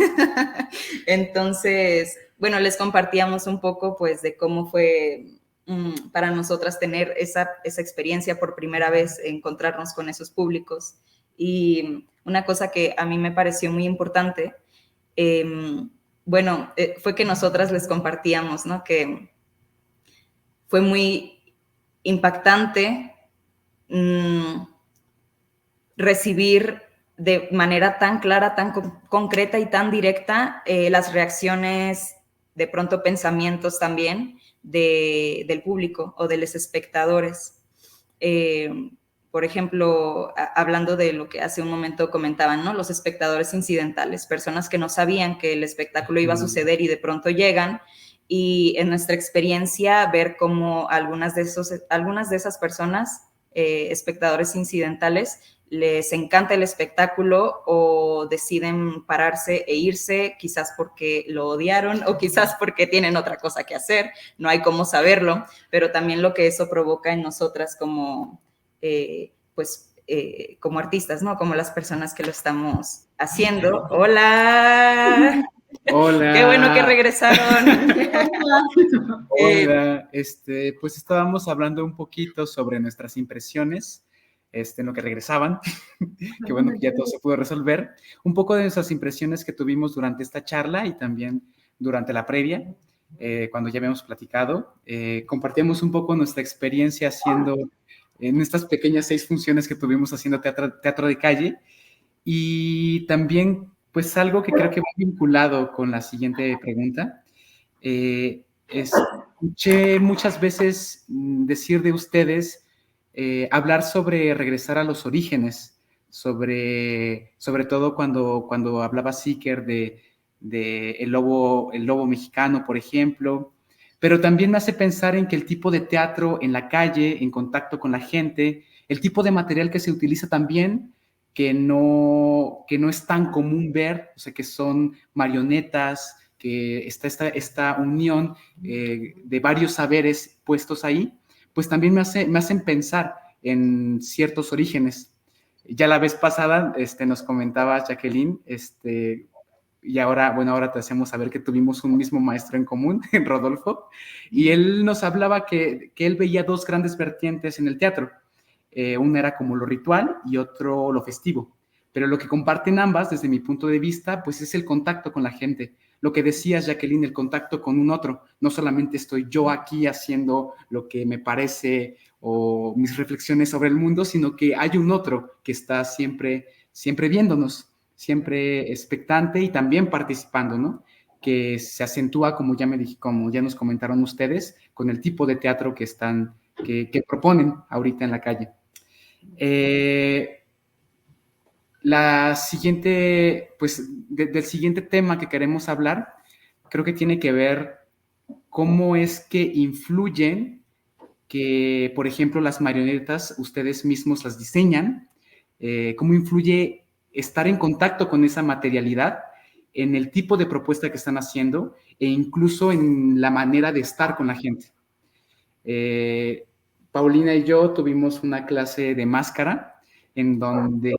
Entonces, bueno, les compartíamos un poco, pues, de cómo fue para nosotras tener esa experiencia por primera vez, encontrarnos con esos públicos. Y una cosa que a mí me pareció muy importante, fue que nosotras les compartíamos, ¿no? Que fue muy impactante recibir de manera tan clara, tan concreta y tan directa las reacciones, de pronto pensamientos también del público o de los espectadores. Por ejemplo, hablando de lo que hace un momento comentaban, ¿no? Los espectadores incidentales, personas que no sabían que el espectáculo iba a suceder y de pronto llegan y en nuestra experiencia ver cómo algunas de esas personas, espectadores incidentales, les encanta el espectáculo o deciden pararse e irse, quizás porque lo odiaron o quizás porque tienen otra cosa que hacer, no hay cómo saberlo, pero también lo que eso provoca en nosotras como, como artistas, ¿no? Como las personas que lo estamos haciendo. ¡Hola! Hola. ¡Qué bueno que regresaron! Hola, pues estábamos hablando un poquito sobre nuestras impresiones, en lo que regresaban. Qué bueno que ya todo se pudo resolver. Un poco de nuestras impresiones que tuvimos durante esta charla y también durante la previa, cuando ya habíamos platicado. Compartíamos un poco nuestra experiencia haciendo, en estas pequeñas 6 funciones que tuvimos haciendo teatro de calle, y también, pues algo que creo que va vinculado con la siguiente pregunta. Escuché muchas veces decir de ustedes, hablar sobre regresar a los orígenes, sobre todo cuando hablaba Siker de el lobo mexicano, por ejemplo, pero también me hace pensar en que el tipo de teatro en la calle, en contacto con la gente, el tipo de material que se utiliza también, que no es tan común ver, o sea, que son marionetas, que está esta unión de varios saberes puestos ahí, pues también me hacen pensar en ciertos orígenes. Ya la vez pasada nos comentaba Jacqueline, y ahora te hacemos saber que tuvimos un mismo maestro en común, Rodolfo, y él nos hablaba que él veía 2 grandes vertientes en el teatro. Una era como lo ritual y otro lo festivo. Pero lo que comparten ambas, desde mi punto de vista, pues es el contacto con la gente. Lo que decías, Jacqueline, el contacto con un otro. No solamente estoy yo aquí haciendo lo que me parece o mis reflexiones sobre el mundo, sino que hay un otro que está siempre viéndonos, siempre expectante y también participando, ¿no? Que se acentúa, como ya nos comentaron ustedes, con el tipo de teatro que proponen ahorita en la calle. La siguiente, pues, del siguiente tema que queremos hablar, creo que tiene que ver cómo es que influyen que, por ejemplo, las marionetas, ustedes mismos las diseñan, cómo influye estar en contacto con esa materialidad en el tipo de propuesta que están haciendo e incluso en la manera de estar con la gente. Paulina y yo tuvimos una clase de máscara en donde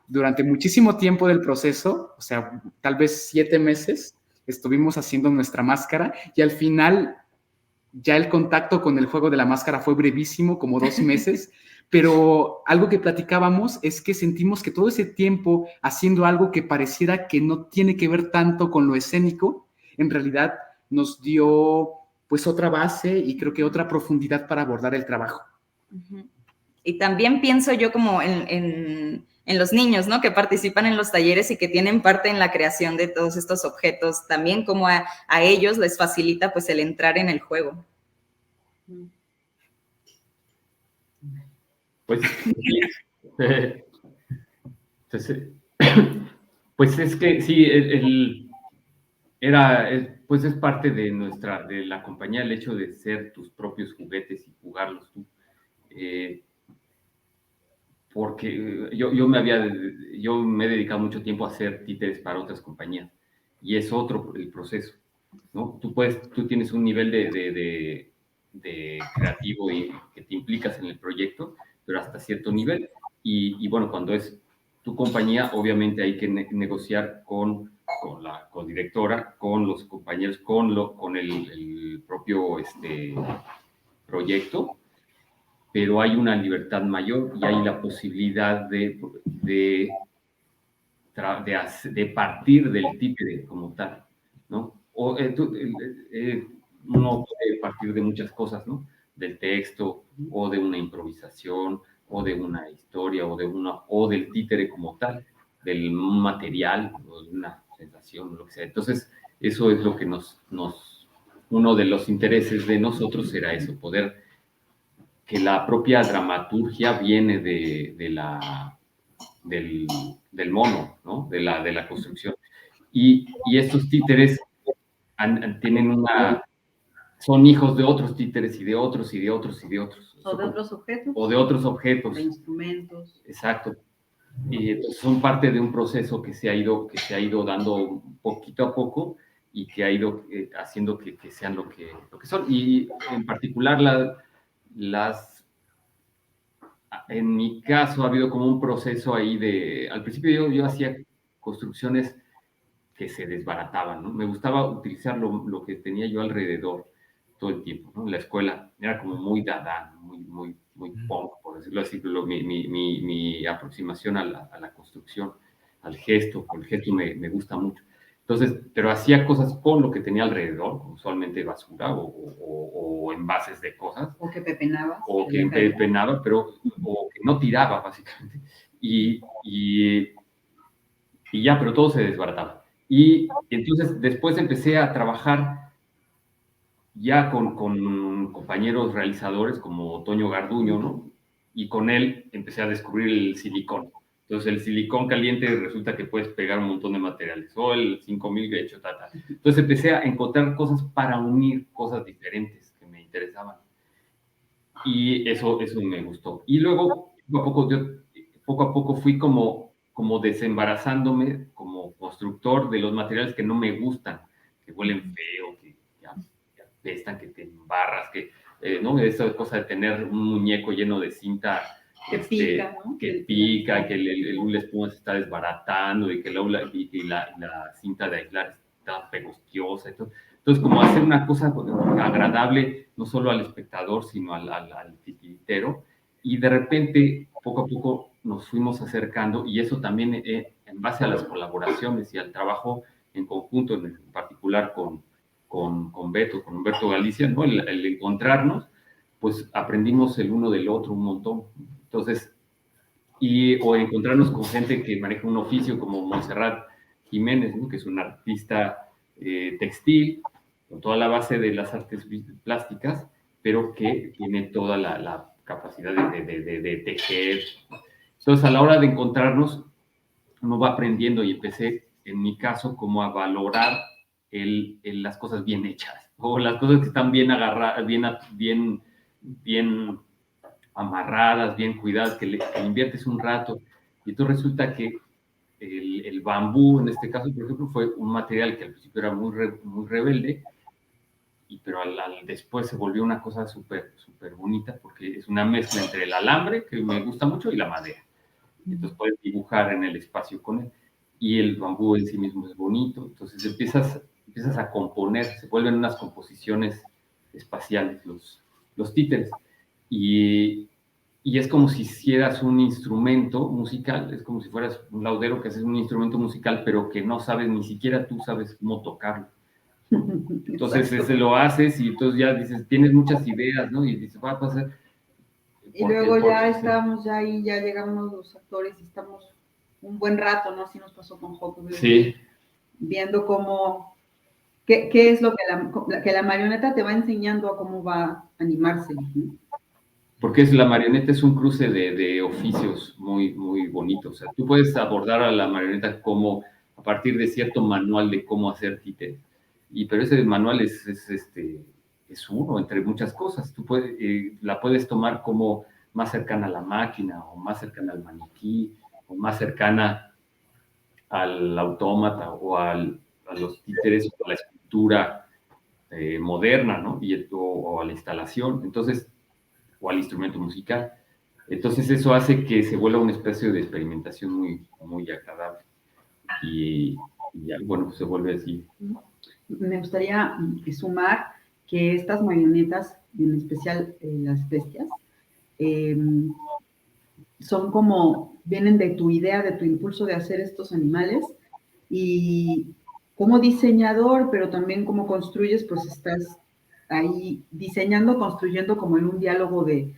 durante muchísimo tiempo del proceso, o sea, tal vez 7 meses, estuvimos haciendo nuestra máscara y al final ya el contacto con el juego de la máscara fue brevísimo, como 2 meses, pero algo que platicábamos es que sentimos que todo ese tiempo haciendo algo que pareciera que no tiene que ver tanto con lo escénico, en realidad nos dio pues otra base y creo que otra profundidad para abordar el trabajo. Y también pienso yo como en los niños, ¿no? Que participan en los talleres y que tienen parte en la creación de todos estos objetos, también como a ellos les facilita pues el entrar en el juego. Pues, pues es que sí, pues es parte de la compañía el hecho de ser tus propios juguetes y jugarlos tú. Porque yo me he dedicado mucho tiempo a hacer títeres para otras compañías y es otro el proceso, ¿no? Tú tienes un nivel de creativo y que te implicas en el proyecto, pero hasta cierto nivel. Y bueno, cuando es tu compañía, obviamente hay que negociar con la codirectora, con los compañeros, con el propio proyecto, pero hay una libertad mayor y hay la posibilidad de partir del títere como tal, ¿no? Uno puede partir de muchas cosas, ¿no? Del texto, o de una improvisación, o de una historia, o del títere como tal, del material, o de una sensación, lo que sea. Entonces, eso es lo que uno de los intereses de nosotros será eso, poder que la propia dramaturgia viene del mono, ¿no? De la construcción. Y estos títeres tienen son hijos de otros títeres y de otros y de otros y de otros. O de otros objetos. O de otros objetos. De instrumentos. Exacto. Y entonces son parte de un proceso que se ha ido dando poquito a poco y que ha ido haciendo que sean lo que son. Y en particular en mi caso ha habido como un proceso ahí al principio yo hacía construcciones que se desbarataban, ¿no? Me gustaba utilizar lo que tenía yo alrededor todo el tiempo, ¿no? La escuela era como muy dada, muy punk, por decirlo así, mi aproximación a la construcción, al gesto, el gesto me gusta mucho. Entonces, pero hacía cosas con lo que tenía alrededor, usualmente basura o envases de cosas. O que pepenaba. O que pepenaba, o que no tiraba, básicamente. Y ya, pero todo se desbarataba. Y entonces después empecé a trabajar ya con compañeros realizadores como Toño Garduño, ¿no? Y con él empecé a descubrir el silicón. Entonces el silicón caliente resulta que puedes pegar un montón de materiales, o el 5000 de hecho, Entonces empecé a encontrar cosas para unir cosas diferentes que me interesaban. Y eso me gustó. Y luego, poco a poco fui como desembarazándome como constructor de los materiales que no me gustan, que huelen feo, que apestan, que te embarras, ¿no? Esa cosa de tener un muñeco lleno de cinta que pica, ¿no? Que pica, que la espuma se está desbaratando y que la cinta de aislar está pegostiosa. Entonces, como hacer una cosa agradable no solo al espectador, sino al titiritero. Y de repente, poco a poco, nos fuimos acercando, y eso también en base a las colaboraciones y al trabajo en conjunto, en particular con Humberto Galicia, ¿no? El encontrarnos, pues aprendimos el uno del otro un montón. Entonces, o encontrarnos con gente que maneja un oficio como Montserrat Jiménez, ¿no? Que es una artista textil, con toda la base de las artes plásticas, pero que tiene toda la capacidad de tejer. Entonces, a la hora de encontrarnos, uno va aprendiendo, y empecé, en mi caso, como a valorar las cosas bien hechas, o las cosas que están bien agarradas, bien amarradas, bien cuidadas, que inviertes un rato. Y entonces resulta que el bambú, en este caso, por ejemplo, fue un material que al principio era muy rebelde, pero después se volvió una cosa súper bonita, porque es una mezcla entre el alambre, que me gusta mucho, y la madera. Entonces puedes dibujar en el espacio con él. Y el bambú en sí mismo es bonito. Entonces empiezas a componer, se vuelven unas composiciones espaciales los títeres. Y es como si hicieras un instrumento musical, es como si fueras un laudero que haces un instrumento musical, pero que no sabes, ni siquiera tú sabes cómo tocarlo. Entonces ese lo haces, y entonces ya dices, tienes muchas ideas, ¿no? Y dices, va a pasar. Y luego ya estábamos ahí, ya llegamos los actores y estamos un buen rato, ¿no? Así nos pasó con Joco. Sí. Viendo qué es lo que la marioneta te va enseñando a cómo va a animarse, ¿no? Porque la marioneta es un cruce de oficios muy, muy bonito. O sea, tú puedes abordar a la marioneta como a partir de cierto manual de cómo hacer títeres. Pero ese manual es uno entre muchas cosas. Tú la puedes tomar como más cercana a la máquina, o más cercana al maniquí, o más cercana al autómata, o a los títeres, o a la escultura moderna, ¿no? O a la instalación. Entonces, o al instrumento musical. Entonces eso hace que se vuelva una especie de experimentación muy, muy agradable. Y ya, bueno, pues se vuelve así. Me gustaría sumar que estas marionetas, en especial las bestias, son como, vienen de tu idea, de tu impulso de hacer estos animales, y como diseñador, pero también como construyes, pues estás ahí diseñando, construyendo, como en un diálogo de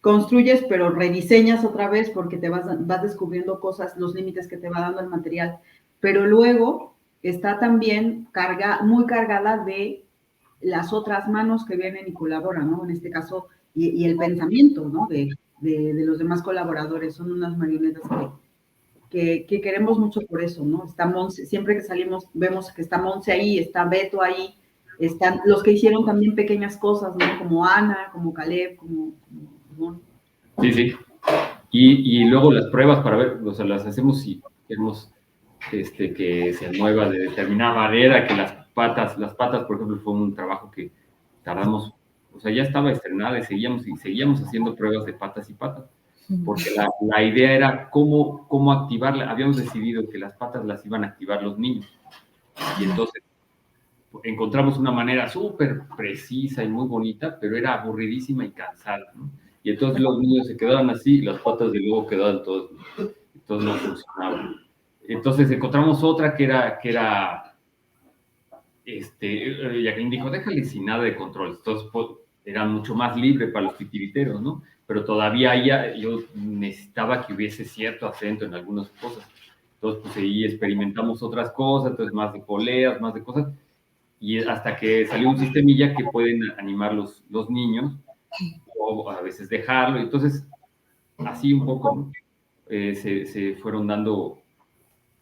construyes, pero rediseñas otra vez, porque te vas descubriendo cosas, los límites que te va dando el material, pero luego está también muy cargada de las otras manos que vienen y colaboran, ¿no? En este caso, y el pensamiento, ¿no? De los demás colaboradores. Son unas marionetas que queremos mucho por eso, ¿no? Está Monse, siempre que salimos vemos que está Monse ahí, está Beto ahí, Están los que hicieron también pequeñas cosas, ¿no? Como Ana, como Caleb, como Sí, sí. Y luego las pruebas para ver, o sea, las hacemos si queremos que se mueva de determinada manera, que las patas, por ejemplo, fue un trabajo que tardamos, o sea, ya estaba estrenada y seguíamos haciendo pruebas de patas y patas, porque la idea era cómo activarla. Habíamos decidido que las patas las iban a activar los niños, y entonces encontramos una manera súper precisa y muy bonita, pero era aburridísima y cansada, ¿no? Y entonces los niños se quedaban así y las patas de luego quedaban todos, entonces no funcionaba. Entonces encontramos otra que era Jacqueline dijo, déjale sin nada de control. Entonces era mucho más libre para los titiriteros, ¿no? Pero todavía yo necesitaba que hubiese cierto acento en algunas cosas. Entonces, pues ahí experimentamos otras cosas, entonces más de poleas, más de cosas, y hasta que salió un sistemilla que pueden animar los niños, o a veces dejarlo. Entonces, así un poco, ¿no? Se fueron dando.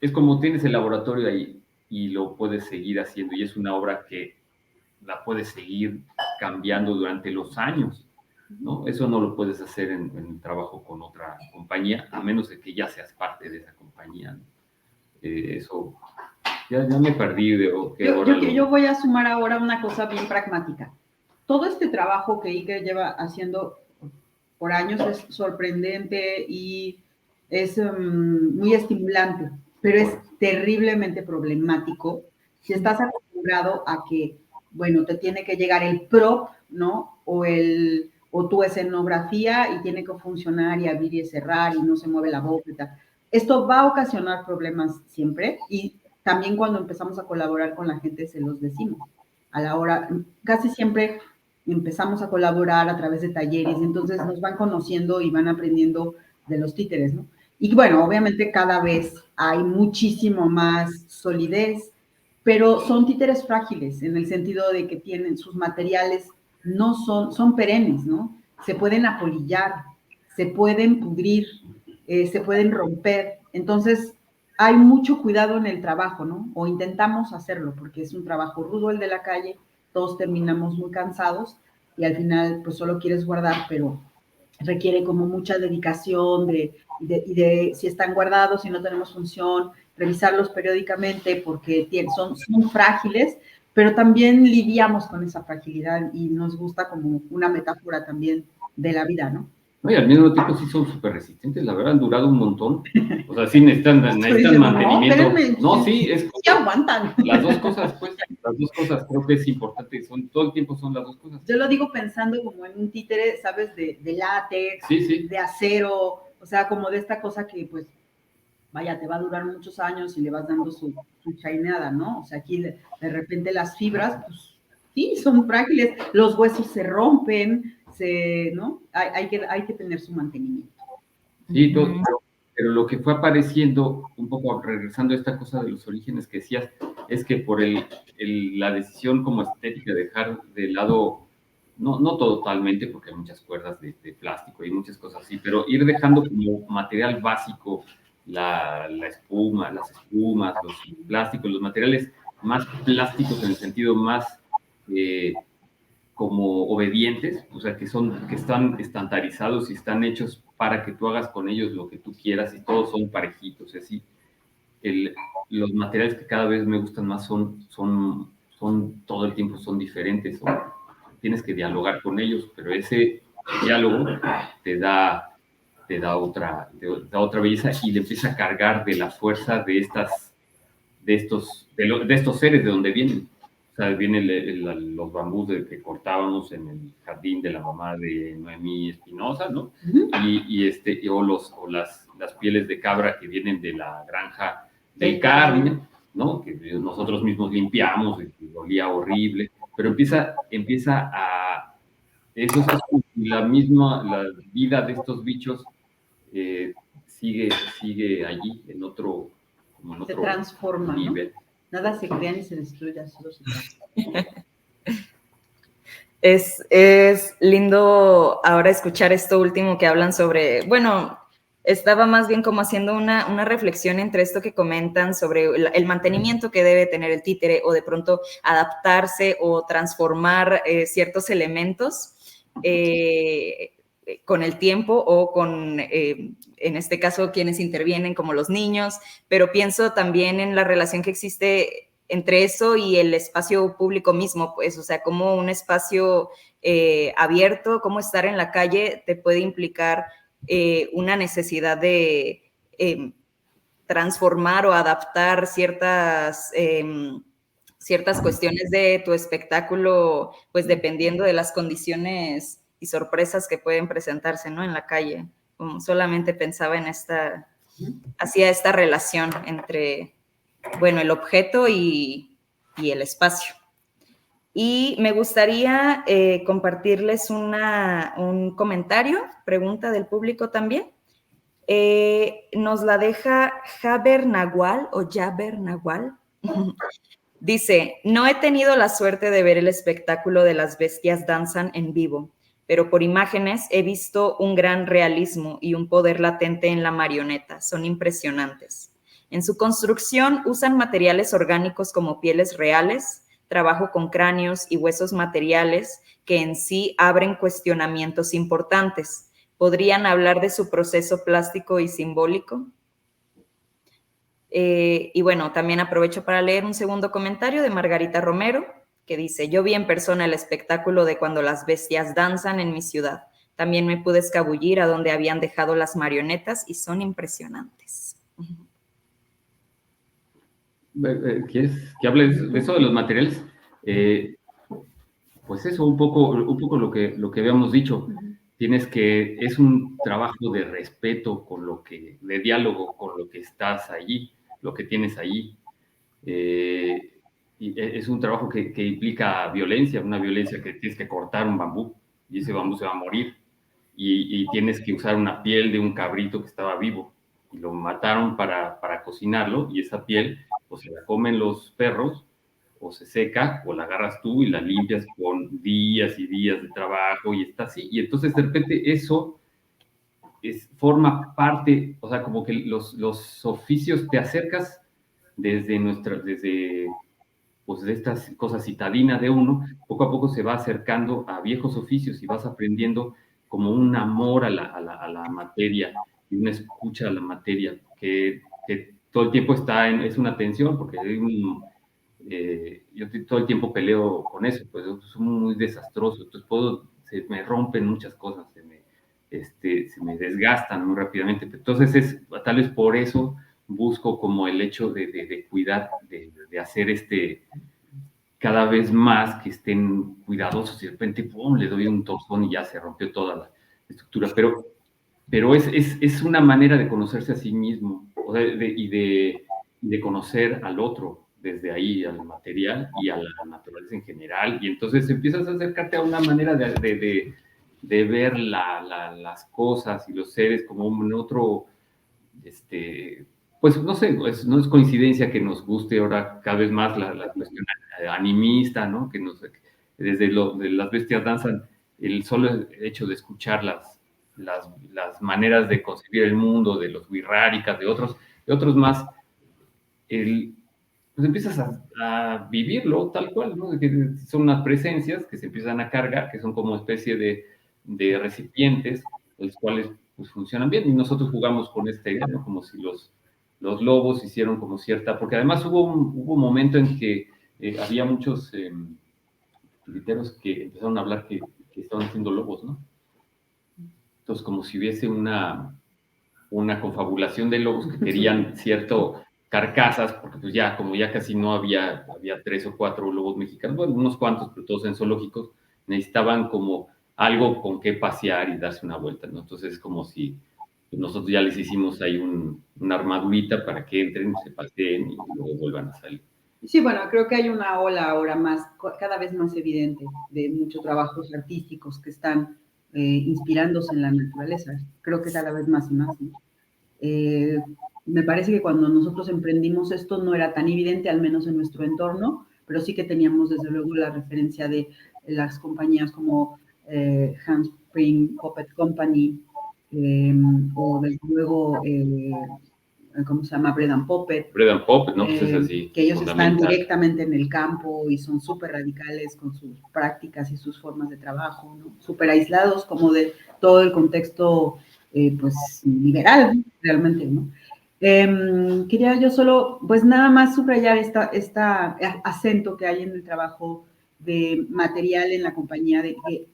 Es como tienes el laboratorio ahí y lo puedes seguir haciendo, y es una obra que la puedes seguir cambiando durante los años, ¿no? Eso no lo puedes hacer en el trabajo con otra compañía, a menos de que ya seas parte de esa compañía, ¿no? Eso, ya me perdí de yo voy a sumar ahora una cosa bien pragmática. Todo este trabajo que Iker lleva haciendo por años es sorprendente y es muy estimulante, pero es terriblemente problemático si estás acostumbrado a que, bueno, te tiene que llegar el prop, ¿no? O tu escenografía y tiene que funcionar y abrir y cerrar y no se mueve la boca y tal. Esto va a ocasionar problemas siempre, y también cuando empezamos a colaborar con la gente se los decimos. A la hora, casi siempre empezamos a colaborar a través de talleres, entonces nos van conociendo y van aprendiendo de los títeres, ¿no? Y bueno, obviamente cada vez hay muchísimo más solidez, pero son títeres frágiles en el sentido de que tienen sus materiales, no son perennes, ¿no? Se pueden apolillar, se pueden pudrir, se pueden romper. Entonces, hay mucho cuidado en el trabajo, ¿no? O intentamos hacerlo, porque es un trabajo rudo el de la calle, todos terminamos muy cansados y al final, pues solo quieres guardar, pero requiere como mucha dedicación de si están guardados, si no tenemos función, revisarlos periódicamente porque son frágiles, pero también lidiamos con esa fragilidad y nos gusta como una metáfora también de la vida, ¿no? No, y al mismo tiempo sí son súper resistentes, la verdad han durado un montón. O sea, sí necesitan mantenimiento. No, sí, sí aguantan. Las dos cosas, pues, creo que es importante, todo el tiempo son las dos cosas. Yo lo digo pensando como en un títere, ¿sabes? De látex, sí. de acero, o sea, como de esta cosa que, pues, vaya, te va a durar muchos años y le vas dando su chaineada, ¿no? O sea, aquí de repente las fibras, pues, sí, son frágiles, los huesos se rompen, ¿no? Hay que tener su mantenimiento. Sí, pero lo que fue apareciendo, un poco regresando a esta cosa de los orígenes que decías, es que por la decisión como estética de dejar de lado, no totalmente, porque hay muchas cuerdas de plástico y muchas cosas así, pero ir dejando como material básico la espuma, las espumas, los plásticos, los materiales más plásticos en el sentido más como obedientes, o sea, que están estandarizados y están hechos para que tú hagas con ellos lo que tú quieras, y todos son parejitos, así. Los materiales que cada vez me gustan más son todo el tiempo son diferentes, tienes que dialogar con ellos, pero ese diálogo te da otra belleza y le empieza a cargar de la fuerza de estos seres de donde vienen. O sea, vienen los bambús que cortábamos en el jardín de la mamá de Noemí Espinosa, ¿no? O las pieles de cabra que vienen de la granja del Carmen, ¿no? Que nosotros mismos limpiamos, y olía horrible, pero empieza a... Eso es la vida de estos bichos sigue allí en otro se transforma, nivel. ¿no? Nada se crea ni se destruye, solo se transforma. Es lindo ahora escuchar esto último que hablan sobre, bueno, estaba más bien como haciendo una reflexión entre esto que comentan sobre el mantenimiento que debe tener el títere o de pronto adaptarse o transformar ciertos elementos con el tiempo o con, en este caso, quienes intervienen como los niños, pero pienso también en la relación que existe entre eso y el espacio público mismo, pues, o sea, como un espacio abierto, cómo estar en la calle te puede implicar una necesidad de transformar o adaptar ciertas cuestiones de tu espectáculo, pues dependiendo de las condiciones y sorpresas que pueden presentarse, ¿no? En la calle. Solamente pensaba en hacía esta relación entre, bueno, el objeto y el espacio. Y me gustaría compartirles un comentario, pregunta del público también. Nos la deja Jaber Nahual o Jaber Nahual. Dice, no he tenido la suerte de ver el espectáculo de Las Bestias Danzan en vivo, pero por imágenes he visto un gran realismo y un poder latente en la marioneta. Son impresionantes. En su construcción usan materiales orgánicos como pieles reales, trabajo con cráneos y huesos materiales que en sí abren cuestionamientos importantes. ¿Podrían hablar de su proceso plástico y simbólico? Y bueno, también aprovecho para leer un segundo comentario de Margarita Romero, que dice, yo vi en persona el espectáculo de cuando las bestias danzan en mi ciudad. También me pude escabullir a donde habían dejado las marionetas y son impresionantes. ¿Quieres que hables de eso de los materiales? Pues eso, un poco lo que habíamos dicho. Es un trabajo de respeto de diálogo con lo que estás allí, lo que tienes allí. Y es un trabajo que implica violencia, una violencia que tienes que cortar un bambú y ese bambú se va a morir. Y tienes que usar una piel de un cabrito que estaba vivo y lo mataron para cocinarlo y esa piel o se la comen los perros o se seca o la agarras tú y la limpias con días y días de trabajo y está así. Y entonces de repente eso forma parte, o sea, como que los oficios te acercas desde pues de estas cosas citadinas de uno, poco a poco se va acercando a viejos oficios y vas aprendiendo como un amor a la materia y una escucha a la materia que todo el tiempo es una tensión porque yo todo el tiempo peleo con eso, pues soy muy desastroso, entonces se me rompen muchas cosas, se me desgastan muy rápidamente, entonces tal vez por eso busco como el hecho de cuidar, de hacer cada vez más que estén cuidadosos y de repente, ¡pum!, le doy un tostón y ya se rompió toda la estructura. Pero es una manera de conocerse a sí mismo, o sea, y de conocer al otro desde ahí, al material y a la naturaleza en general. Y entonces empiezas a acercarte a una manera de ver las cosas y los seres como un otro, pues no sé, no es coincidencia que nos guste ahora cada vez más la cuestión animista, ¿no? Que desde de Las Bestias Danzan, el solo hecho de escuchar las maneras de concebir el mundo, de los wixárikas, de otros más, pues empiezas a vivirlo tal cual, ¿no? Que son unas presencias que se empiezan a cargar, que son como especie de recipientes, los cuales pues funcionan bien, y nosotros jugamos con esta idea, ¿no? Como si los lobos hicieron como porque además hubo un momento en que había muchos tuiteros que empezaron a hablar que estaban haciendo lobos, ¿no? Entonces, como si hubiese una confabulación de lobos que querían cierto carcasas, porque pues como ya casi no había 3 o 4 lobos mexicanos, bueno, unos cuantos, pero todos en zoológicos, necesitaban como algo con qué pasear y darse una vuelta, ¿no? Entonces es como si nosotros ya les hicimos ahí una armadurita para que entren, se paseen y luego vuelvan a salir. Sí, bueno, creo que hay una ola ahora cada vez más evidente de muchos trabajos artísticos que están inspirándose en la naturaleza. Creo que cada vez más y más, ¿no? Me parece que cuando nosotros emprendimos esto no era tan evidente, al menos en nuestro entorno, pero sí que teníamos desde luego la referencia de las compañías como Handspring Puppet Company, o desde luego, ¿cómo se llama? Bread and Puppet. Bread and Puppet, ¿no? Pues es así, que ellos están fundamental. directamente en el campo y son súper radicales con sus prácticas y sus formas de trabajo, ¿no? Súper aislados como de todo el contexto, pues, liberal, realmente, ¿no? Quería yo solo, pues, nada más subrayar esta acento que hay en el trabajo de material en la compañía, de que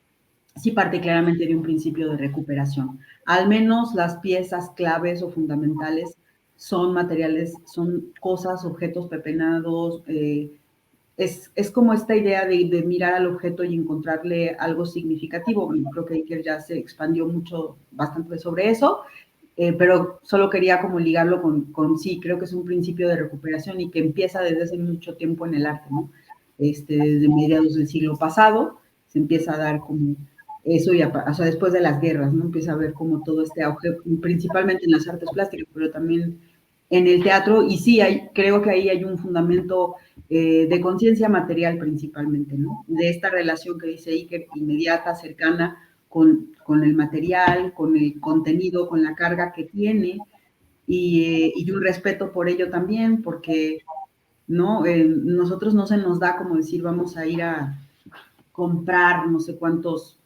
sí parte claramente de un principio de recuperación. Al menos las piezas claves o fundamentales son materiales, son cosas, objetos pepenados. Es como esta idea de mirar al objeto y encontrarle algo significativo. Bueno, creo que Iker ya se expandió mucho, bastante sobre eso, pero solo quería como ligarlo sí, creo que es un principio de recuperación y que empieza desde hace mucho tiempo en el arte, ¿no? Desde mediados del siglo pasado se empieza a dar como eso, o sea, después de las guerras, ¿no? Empieza a ver como todo este auge, principalmente en las artes plásticas, pero también en el teatro, y sí, creo que ahí hay un fundamento de conciencia material principalmente, ¿no? De esta relación que dice Iker, inmediata, cercana, con el material, con el contenido, con la carga que tiene, y un respeto por ello también, porque ¿no? Nosotros no se nos da como decir, vamos a ir a comprar no sé cuántos,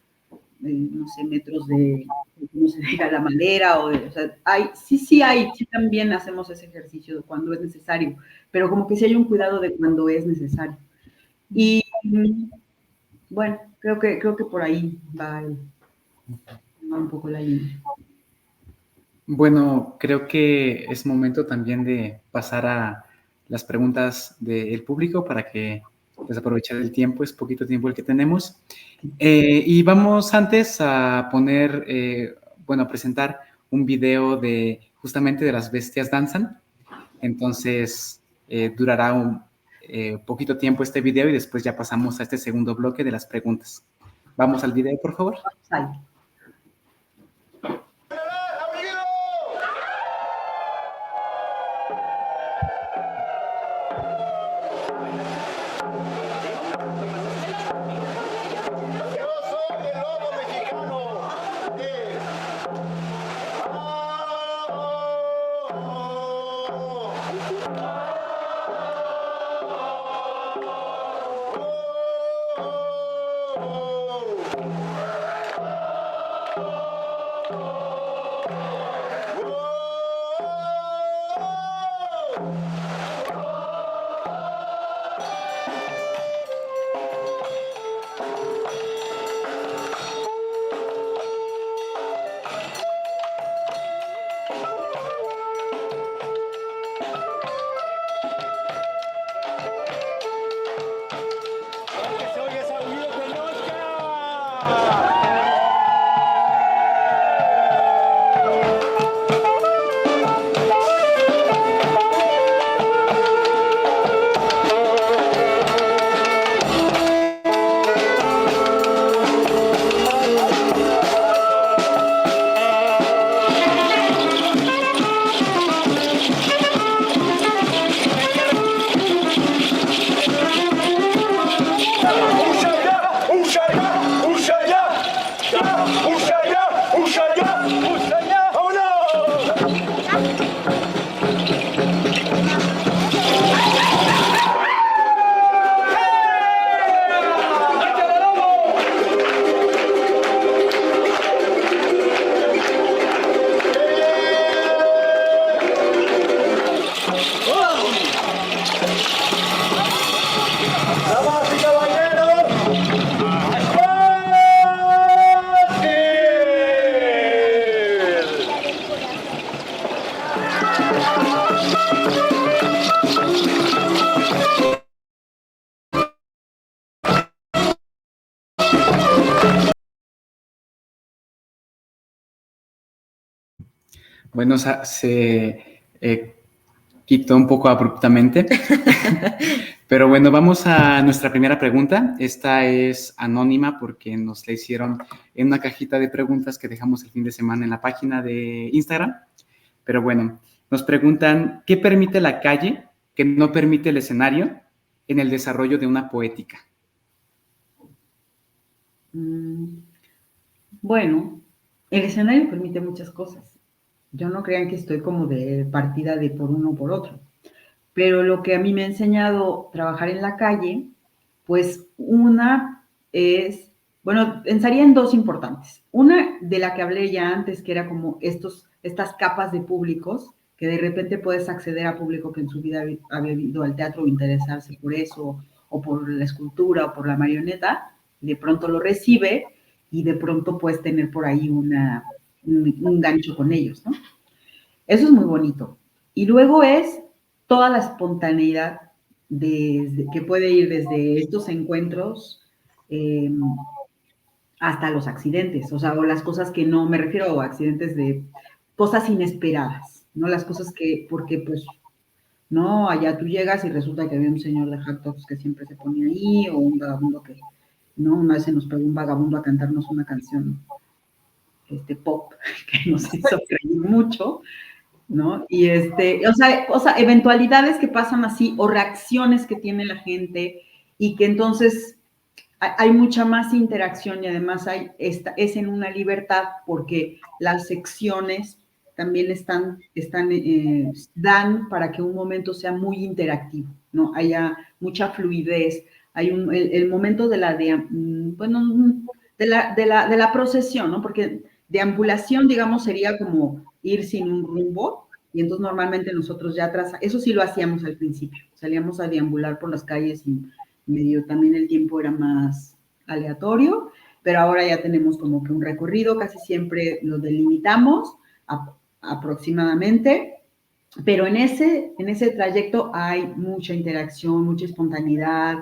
no sé, metros de, no se diga, la madera, o sea, sí también hacemos ese ejercicio cuando es necesario, pero como que sí hay un cuidado de cuando es necesario. Y bueno, creo que por ahí va un poco la línea. Bueno, creo que es momento también de pasar a las preguntas del público para que pues aprovechar el tiempo, es poquito tiempo el que tenemos. Y vamos antes a poner, bueno, a presentar un video de justamente de Las Bestias Danzan. Entonces, durará un poquito tiempo este video y después ya pasamos a este segundo bloque de las preguntas. Vamos al video, por favor. Ahí. Bueno, se quitó un poco abruptamente, pero bueno, vamos a nuestra primera pregunta. Esta es anónima porque nos la hicieron en una cajita de preguntas que dejamos el fin de semana en la página de Instagram. Pero bueno, nos preguntan, ¿qué permite la calle que no permite el escenario en el desarrollo de una poética? Bueno, El escenario permite muchas cosas. Yo no crean que estoy como de partida de por uno o por otro. Pero lo que a mí me ha enseñado trabajar en la calle, pues una es, bueno, pensaría en dos importantes. Una de la que hablé ya antes, que era como estas capas de públicos, que de repente puedes acceder a público que en su vida había ido al teatro o interesarse por eso, o por la escultura, o por la marioneta, y de pronto lo recibe, y de pronto puedes tener por ahí un gancho con ellos, ¿no? Eso es muy bonito. Y luego es toda la espontaneidad que puede ir desde estos encuentros hasta los accidentes, o sea, o las cosas que no, me refiero a accidentes de cosas inesperadas, ¿no? Las cosas que, porque pues, no, allá tú llegas y resulta que había un señor de hot dogs que siempre se ponía ahí, o un vagabundo que, ¿no? Una vez se nos pegó un vagabundo a cantarnos una canción pop que nos hizo reír mucho, ¿no? Y o sea, eventualidades que pasan así o reacciones que tiene la gente y que entonces hay mucha más interacción y además es en una libertad porque las secciones también dan para que un momento sea muy interactivo, ¿no? Haya mucha fluidez, hay el momento de la procesión, ¿no? Porque deambulación, digamos, sería como ir sin un rumbo, y entonces normalmente nosotros ya atrás, eso sí lo hacíamos al principio, salíamos a deambular por las calles y medio también el tiempo era más aleatorio, pero ahora ya tenemos como que un recorrido, casi siempre lo delimitamos aproximadamente, pero en ese trayecto hay mucha interacción, mucha espontaneidad,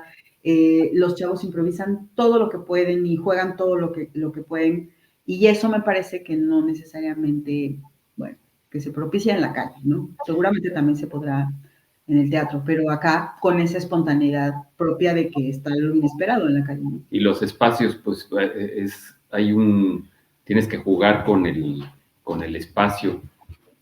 los chavos improvisan todo lo que pueden y juegan todo lo que pueden, y eso me parece que no necesariamente, bueno, que se propicia en la calle, ¿no? Seguramente también se podrá en el teatro, pero acá con esa espontaneidad propia de que está lo inesperado en la calle, ¿no? Y los espacios, pues tienes que jugar con el espacio,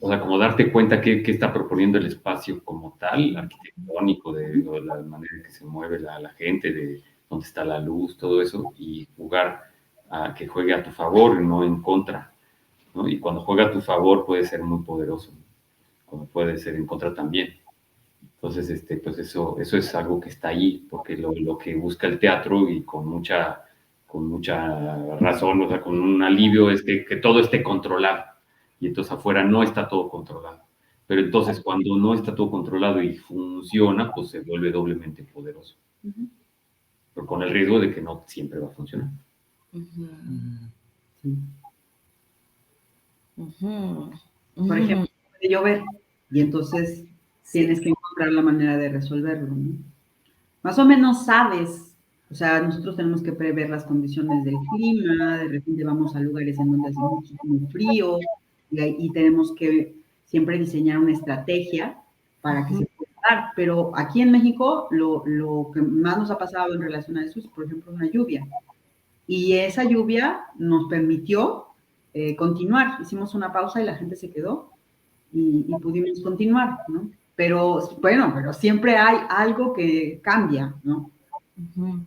o sea, como darte cuenta qué está proponiendo el espacio como tal, arquitectónico, de la manera en que se mueve la gente, de dónde está la luz, todo eso, y jugar a que juegue a tu favor y no en contra, ¿no? Y cuando juega a tu favor puede ser muy poderoso, como puede ser en contra también. Entonces, pues eso es algo que está ahí, porque lo que busca el teatro y con mucha razón, o sea, con un alivio es que todo esté controlado. Y entonces afuera no está todo controlado. Pero entonces cuando no está todo controlado y funciona, pues se vuelve doblemente poderoso. Uh-huh. Pero con el riesgo de que no siempre va a funcionar. Uh-huh. Sí. Uh-huh. Por ejemplo, puede llover y entonces tienes que encontrar la manera de resolverlo, ¿no? Más o menos sabes, o sea, nosotros tenemos que prever las condiciones del clima, de repente vamos a lugares en donde hace muchísimo frío y tenemos que siempre diseñar una estrategia para que se pueda dar, pero aquí en México lo que más nos ha pasado en relación a eso es, por ejemplo, una lluvia, y esa lluvia nos permitió continuar, hicimos una pausa y la gente se quedó y pudimos continuar, ¿no? Pero bueno, pero siempre hay algo que cambia, ¿no? Uh-huh.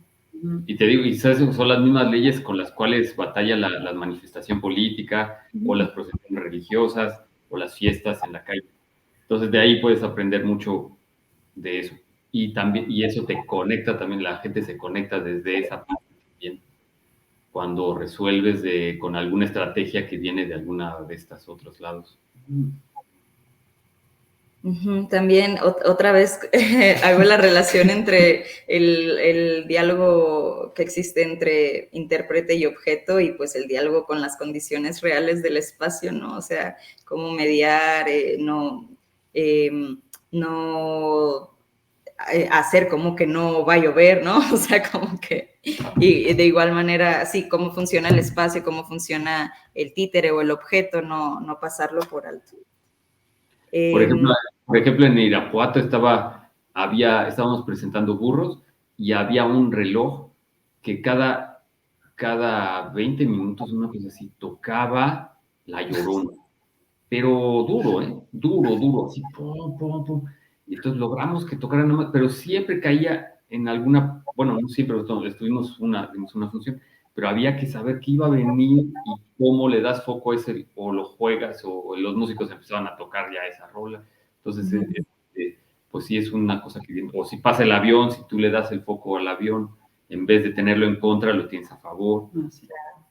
Y te digo, y sabes, son las mismas leyes con las cuales batalla la manifestación política, o las procesiones religiosas, o las fiestas en la calle. Entonces de ahí puedes aprender mucho de eso. Y también, y eso te conecta también, la gente se conecta desde esa parte también, cuando resuelves con alguna estrategia que viene de alguna de estos otros lados. Uh-huh. También otra vez hago la relación entre el diálogo que existe entre intérprete y objeto y pues el diálogo con las condiciones reales del espacio, ¿no? O sea, cómo mediar, no hacer como que no va a llover, ¿no? O sea, como que, y de igual manera, sí, cómo funciona el espacio, cómo funciona el títere o el objeto, no pasarlo por alto. Por ejemplo, en Irapuato estábamos presentando burros y había un reloj que cada 20 minutos, una cosa así, tocaba La Llorona. Pero duro, duro, así, pum, pum, pum. Y entonces logramos que tocara nada más, pero siempre caía en alguna, bueno, no siempre, dimos una función, pero había que saber qué iba a venir y cómo le das foco a ese, o lo juegas, o los músicos empezaban a tocar ya esa rola. Entonces, pues sí es una cosa que viene. O si pasa el avión, si tú le das el foco al avión, en vez de tenerlo en contra, lo tienes a favor. Sí.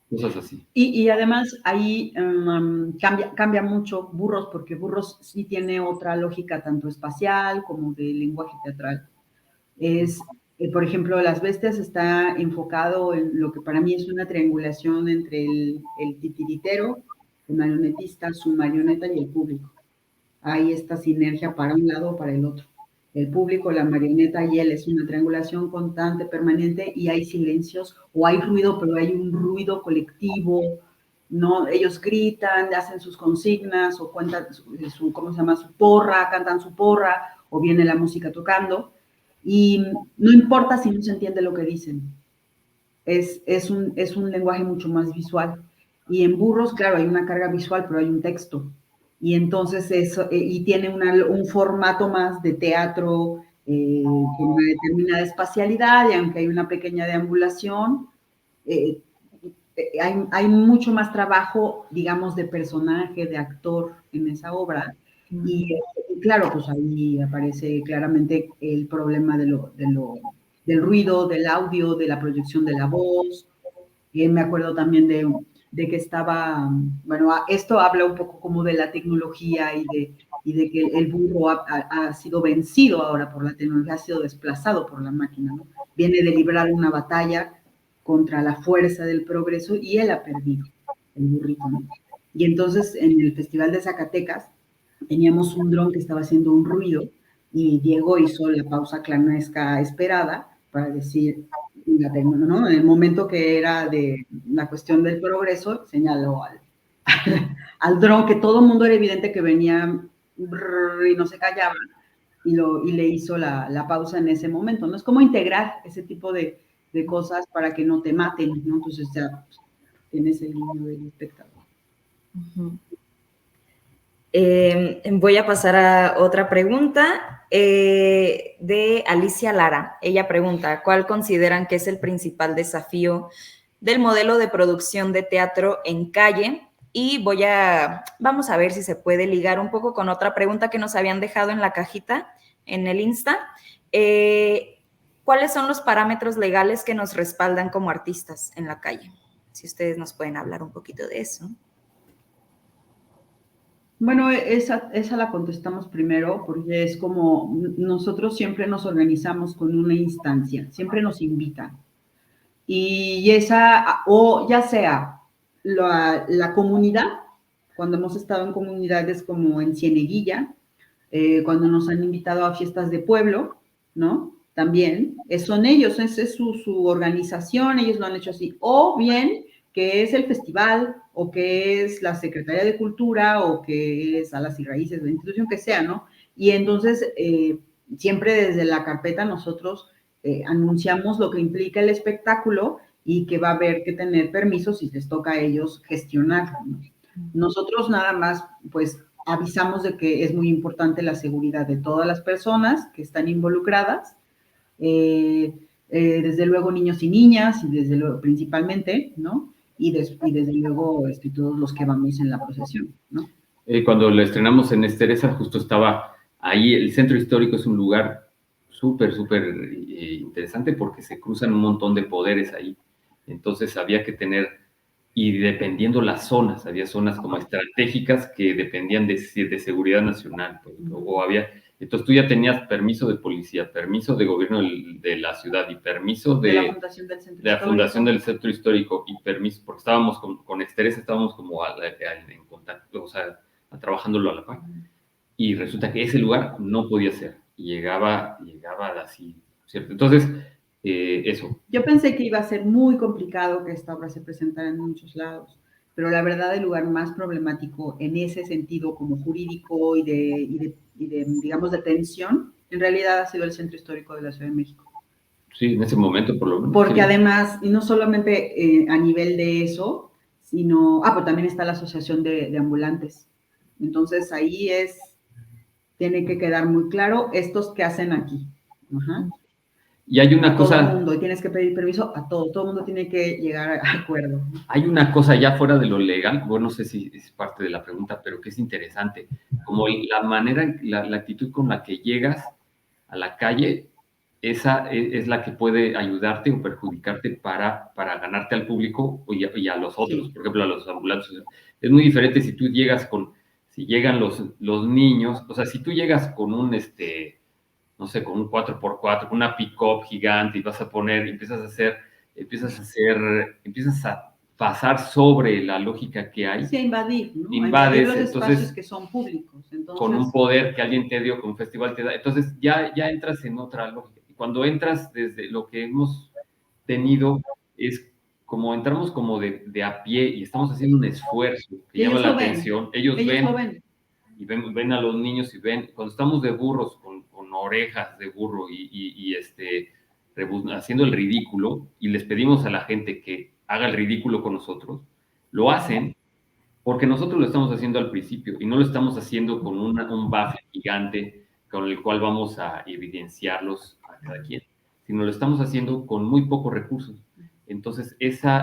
Cosas así. Y además ahí cambia mucho Burros, porque Burros sí tiene otra lógica tanto espacial como de lenguaje teatral. Por ejemplo, Las Bestias está enfocado en lo que para mí es una triangulación entre el titiritero, el marionetista, su marioneta y el público. Hay esta sinergia para un lado o para el otro. El público, la marioneta y él es una triangulación constante, permanente, y hay silencios o hay ruido, pero hay un ruido colectivo, ¿no? Ellos gritan, hacen sus consignas o cuentan ¿cómo se llama? Su porra, cantan su porra o viene la música tocando y no importa si no se entiende lo que dicen. Es un lenguaje mucho más visual. Y en Burros, claro, hay una carga visual, pero hay un texto. Y entonces eso, y tiene un formato más de teatro con una determinada espacialidad, y aunque hay una pequeña deambulación, hay mucho más trabajo, digamos, de personaje, de actor en esa obra. Y claro, pues ahí aparece claramente el problema del ruido, del audio, de la proyección de la voz. Me acuerdo también de que estaba, bueno, esto habla un poco como de la tecnología y de que el burro ha sido vencido ahora por la tecnología, ha sido desplazado por la máquina, ¿no? Viene de librar una batalla contra la fuerza del progreso y él ha perdido, el burrito, ¿no? Y entonces en el Festival de Zacatecas teníamos un dron que estaba haciendo un ruido y Diego hizo la pausa clanesca esperada para decir, ¿no? En el momento que era de la cuestión del progreso, señaló al dron, que todo el mundo era evidente que venía y no se callaba, y le hizo la pausa en ese momento, ¿no? Es como integrar ese tipo de cosas para que no te maten, ¿no? Entonces ya pues, tienes el niño del espectador. Voy a pasar a otra pregunta de Alicia Lara. Ella pregunta, ¿cuál consideran que es el principal desafío del modelo de producción de teatro en calle? Y vamos a ver si se puede ligar un poco con otra pregunta que nos habían dejado en la cajita, en el Insta. ¿Cuáles son los parámetros legales que nos respaldan como artistas en la calle? Si ustedes nos pueden hablar un poquito de eso. Bueno, esa la contestamos primero porque es como nosotros siempre nos organizamos con una instancia, siempre nos invitan. Y esa, o ya sea la comunidad, cuando hemos estado en comunidades como en Cieneguilla, cuando nos han invitado a fiestas de pueblo, ¿no? También, son ellos, es su organización, ellos lo han hecho así. O bien que es el festival, o que es la Secretaría de Cultura, o que es Alas y Raíces, la institución que sea, ¿no? Y entonces, siempre desde la carpeta nosotros anunciamos lo que implica el espectáculo y que va a haber que tener permisos y les toca a ellos gestionarlo, ¿no? Nosotros nada más, pues, avisamos de que es muy importante la seguridad de todas las personas que están involucradas, desde luego niños y niñas, y desde luego principalmente, ¿no? Y desde luego todos los que vamos en la procesión, ¿no? Cuando lo estrenamos en Esteresa, justo estaba ahí, el centro histórico es un lugar súper interesante porque se cruzan un montón de poderes ahí. Entonces había que tener, y dependiendo las zonas, había zonas como estratégicas que dependían de seguridad nacional, pues, o había, entonces tú ya tenías permiso de policía, permiso de gobierno de la ciudad y permiso de la Fundación del Centro Histórico y permiso, porque estábamos con Esteresa, estábamos como en contacto, o sea, trabajándolo a la par. Y resulta que ese lugar no podía ser, y llegaba así, ¿cierto? Entonces, eso. Yo pensé que iba a ser muy complicado que esta obra se presentara en muchos lados, pero la verdad el lugar más problemático en ese sentido como jurídico y de digamos, de tensión, en realidad ha sido el Centro Histórico de la Ciudad de México. Sí, en ese momento por lo menos. Porque sí. Además, y no solamente a nivel de eso, sino, pues también está la Asociación de Ambulantes. Entonces ahí tiene que quedar muy claro estos que hacen aquí. Ajá. Y hay una cosa... Todo el mundo, y tienes que pedir permiso a todo el mundo tiene que llegar a acuerdo. Hay una cosa ya fuera de lo legal, bueno, no sé si es parte de la pregunta, pero que es interesante, como la manera, la actitud con la que llegas a la calle, esa es la que puede ayudarte o perjudicarte para ganarte al público y a los otros, Sí. por ejemplo, a los ambulantes. Es muy diferente si tú llegas si llegan los niños, o sea, si tú llegas con no sé, con un 4x4, con una pick-up gigante y vas a poner, empiezas a pasar sobre la lógica que hay. Sí, a invadir, ¿no? Invades, a invadir los espacios entonces, que son públicos. Entonces, con un poder que alguien te dio, con un festival te da. Entonces, ya entras en otra lógica. Y cuando entras desde lo que hemos tenido, es como entramos como de a pie y estamos haciendo un esfuerzo que llama la atención. Ellos lo ven. Y ven a los niños y ven, cuando estamos de burros, con orejas de burro haciendo el ridículo, y les pedimos a la gente que haga el ridículo con nosotros, lo hacen porque nosotros lo estamos haciendo al principio y no lo estamos haciendo con un bafle gigante con el cual vamos a evidenciarlos a cada quien, sino lo estamos haciendo con muy pocos recursos. Entonces, esos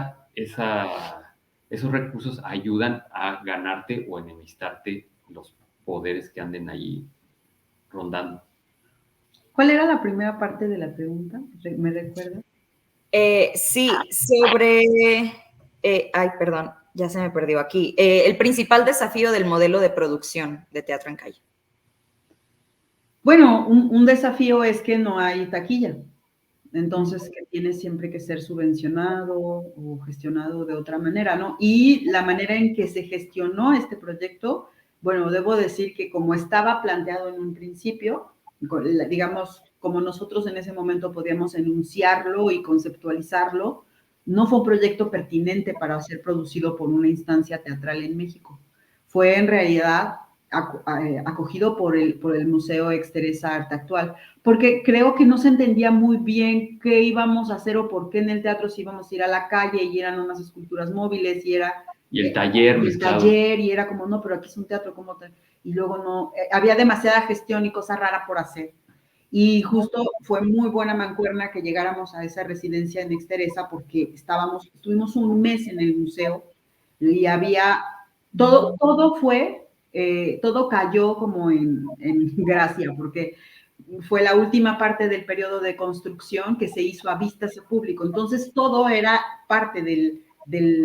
recursos ayudan a ganarte o enemistarte los poderes que anden ahí rondando. ¿Cuál era la primera parte de la pregunta? ¿Me recuerda? Sí, sobre... ay, perdón, ya se me perdió aquí. El principal desafío del modelo de producción de teatro en calle. Bueno, un desafío es que no hay taquilla. Entonces, que tiene siempre que ser subvencionado o gestionado de otra manera, ¿no? Y la manera en que se gestionó este proyecto, bueno, debo decir que como estaba planteado en un principio, digamos, como nosotros en ese momento podíamos enunciarlo y conceptualizarlo, no fue un proyecto pertinente para ser producido por una instancia teatral en México. Fue en realidad acogido por el Museo Exteresa Arte Actual, porque creo que no se entendía muy bien qué íbamos a hacer o por qué en el teatro si íbamos a ir a la calle y eran unas esculturas móviles y era... Y el taller. El taller y era como, no, pero aquí es un teatro, ¿cómo tal? Y luego no, había demasiada gestión y cosa rara por hacer. Y justo fue muy buena mancuerna que llegáramos a esa residencia en Exteresa porque estuvimos un mes en el museo y había, todo cayó como en gracia, porque fue la última parte del periodo de construcción que se hizo a vistas de público. Entonces, todo era parte de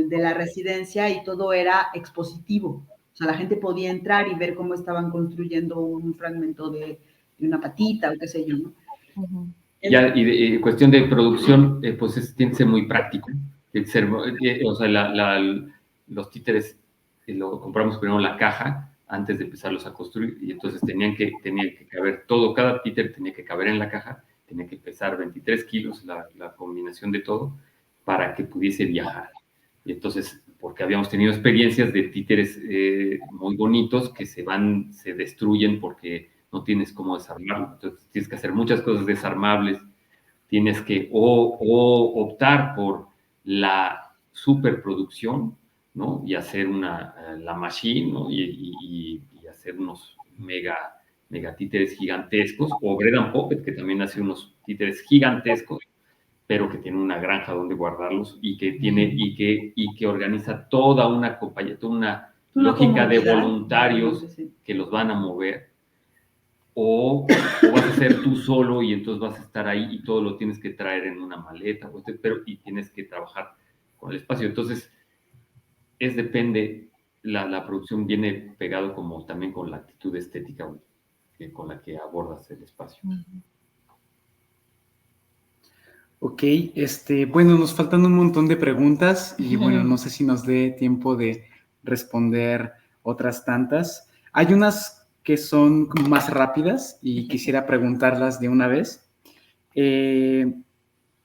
la residencia y todo era expositivo. O sea, la gente podía entrar y ver cómo estaban construyendo un fragmento de una patita o qué sé yo, ¿no? Uh-huh. Y cuestión de producción, pues tiene que ser muy práctico. O sea, los títeres lo compramos primero la caja antes de empezarlos a construir y entonces tenían que caber todo, cada títer tenía que caber en la caja, tenía que pesar 23 kilos la combinación de todo para que pudiese viajar. Y entonces, porque habíamos tenido experiencias de títeres muy bonitos que se destruyen porque no tienes cómo desarmarlo. Entonces, tienes que hacer muchas cosas desarmables. Tienes que optar por la superproducción, ¿no? Y hacer la machine, ¿no? Y hacer unos mega títeres gigantescos. O Bread and Puppet, que también hace unos títeres gigantescos, pero que tiene una granja donde guardarlos y que organiza toda una compañía, toda una lógica de voluntarios que los van a mover. O vas a ser tú solo y entonces vas a estar ahí y todo lo tienes que traer en una maleta, y tienes que trabajar con el espacio. Entonces, depende, la producción viene pegado como también con la actitud estética con la que abordas el espacio. Ok, bueno, nos faltan un montón de preguntas y bueno, no sé si nos dé tiempo de responder otras tantas. Hay unas que son más rápidas y quisiera preguntarlas de una vez.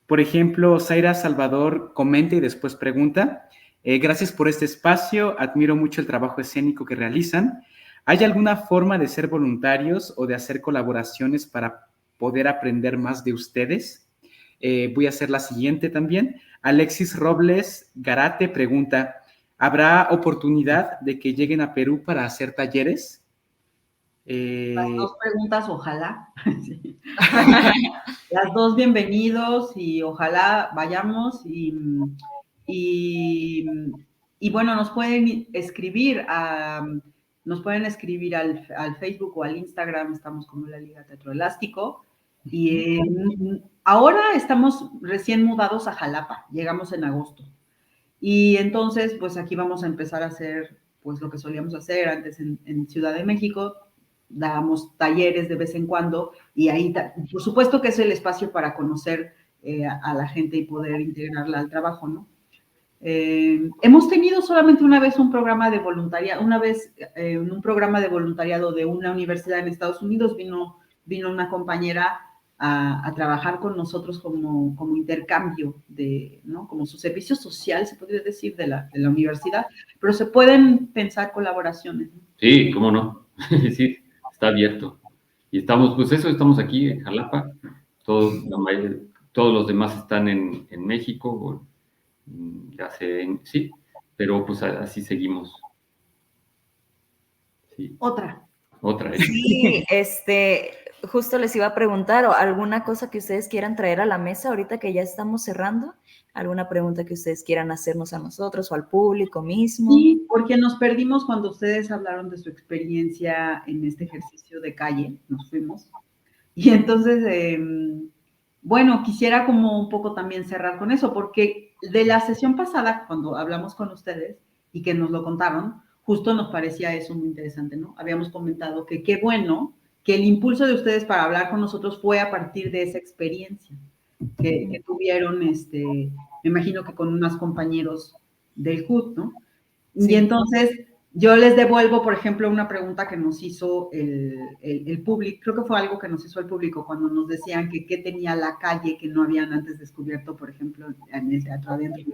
Por ejemplo, Zaira Salvador comenta y después pregunta: gracias por este espacio, admiro mucho el trabajo escénico que realizan. ¿Hay alguna forma de ser voluntarios o de hacer colaboraciones para poder aprender más de ustedes? Voy a hacer la siguiente también. Alexis Robles Garate pregunta: ¿habrá oportunidad de que lleguen a Perú para hacer talleres? Las dos preguntas, ojalá. Sí. Las dos bienvenidos y ojalá vayamos y, y bueno, nos pueden escribir al Facebook o al Instagram, estamos como la Liga Teatro Elástico. Y ahora estamos recién mudados a Jalapa, llegamos en agosto. Y entonces, pues aquí vamos a empezar a hacer pues lo que solíamos hacer antes en Ciudad de México. Dábamos talleres de vez en cuando y ahí, por supuesto que es el espacio para conocer a la gente y poder integrarla al trabajo, ¿no? Hemos tenido solamente una vez un programa de voluntariado, en un programa de voluntariado de una universidad en Estados Unidos vino una compañera a trabajar con nosotros como intercambio, ¿no? Como su servicio social, se podría decir, de la universidad, pero se pueden pensar colaboraciones, ¿no? Sí, cómo no. Sí, está abierto. Y estamos aquí en Jalapa. Todos los demás están en México. Sí, pero pues así seguimos. Sí. Otra. Sí, justo les iba a preguntar, ¿o alguna cosa que ustedes quieran traer a la mesa ahorita que ya estamos cerrando? ¿Alguna pregunta que ustedes quieran hacernos a nosotros o al público mismo? Sí, porque nos perdimos cuando ustedes hablaron de su experiencia en este ejercicio de calle, nos fuimos. Y entonces, bueno, quisiera como un poco también cerrar con eso, porque de la sesión pasada, cuando hablamos con ustedes y que nos lo contaron, justo nos parecía eso muy interesante, ¿no? Habíamos comentado que qué bueno que el impulso de ustedes para hablar con nosotros fue a partir de esa experiencia que tuvieron, me imagino que con unos compañeros del HUD, ¿no? Sí. Y entonces yo les devuelvo, por ejemplo, una pregunta que nos hizo el público, creo que fue algo que nos hizo el público cuando nos decían que qué tenía la calle que no habían antes descubierto, por ejemplo, en el teatro adentro.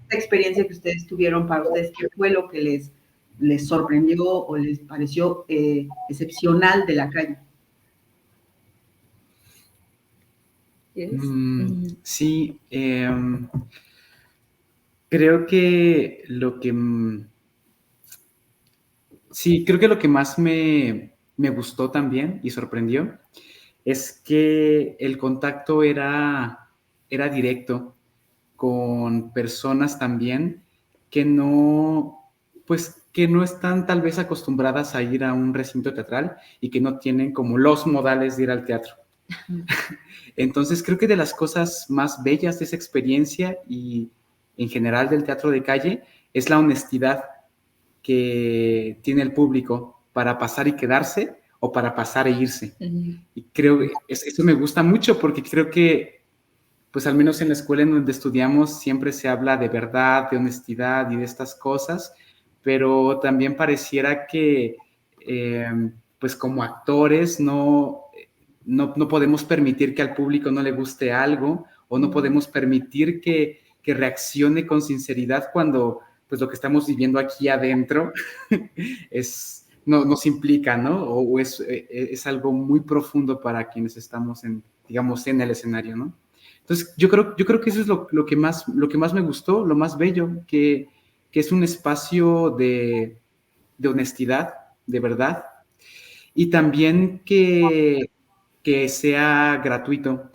Esta experiencia que ustedes tuvieron para ustedes, ¿qué fue lo que les sorprendió o les pareció excepcional de la calle? Sí, creo que lo que más me gustó también y sorprendió es que el contacto era directo con personas también que no están tal vez acostumbradas a ir a un recinto teatral y que no tienen como los modales de ir al teatro. Entonces creo que de las cosas más bellas de esa experiencia y en general del teatro de calle es la honestidad que tiene el público para pasar y quedarse o para pasar e irse. Y creo que eso me gusta mucho porque creo que, pues al menos en la escuela en donde estudiamos siempre se habla de verdad, de honestidad y de estas cosas, pero también pareciera que, pues como actores no podemos permitir que al público no le guste algo o no podemos permitir que reaccione con sinceridad cuando pues lo que estamos viviendo aquí adentro nos implica, ¿no? O es algo muy profundo para quienes estamos en el escenario, ¿no? Entonces, yo creo que eso es lo que más me gustó, lo más bello, que es un espacio de honestidad, de verdad, y también que sea gratuito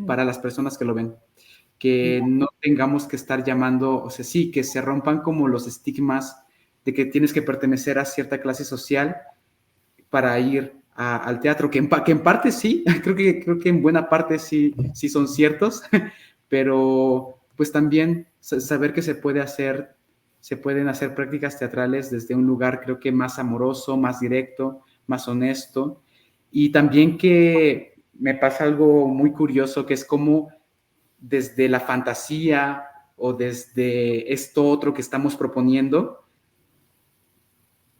para las personas que lo ven, que no tengamos que estar llamando, o sea, sí, que se rompan como los estigmas de que tienes que pertenecer a cierta clase social para ir al teatro, que en parte sí, creo que en buena parte sí son ciertos, pero pues también saber que se pueden hacer prácticas teatrales desde un lugar creo que más amoroso, más directo, más honesto, y también que me pasa algo muy curioso, que es como desde la fantasía o desde esto otro que estamos proponiendo,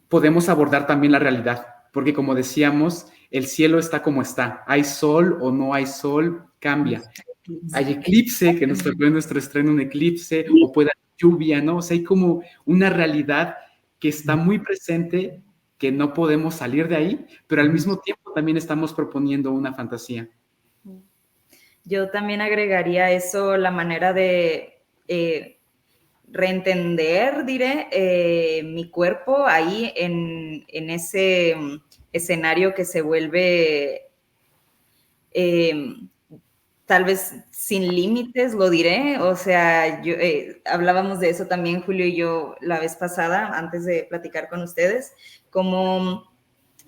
podemos abordar también la realidad, porque como decíamos, el cielo está como está, hay sol o no hay sol, cambia. Hay eclipse, que nos tocó en nuestro estreno un eclipse, o puede haber lluvia, ¿no? O sea, hay como una realidad que está muy presente, que no podemos salir de ahí, pero al mismo tiempo también estamos proponiendo una fantasía. Yo también agregaría eso, la manera de reentender, diré, mi cuerpo ahí en ese escenario que se vuelve tal vez sin límites, lo diré. O sea, hablábamos de eso también, Julio y yo, la vez pasada, antes de platicar con ustedes, como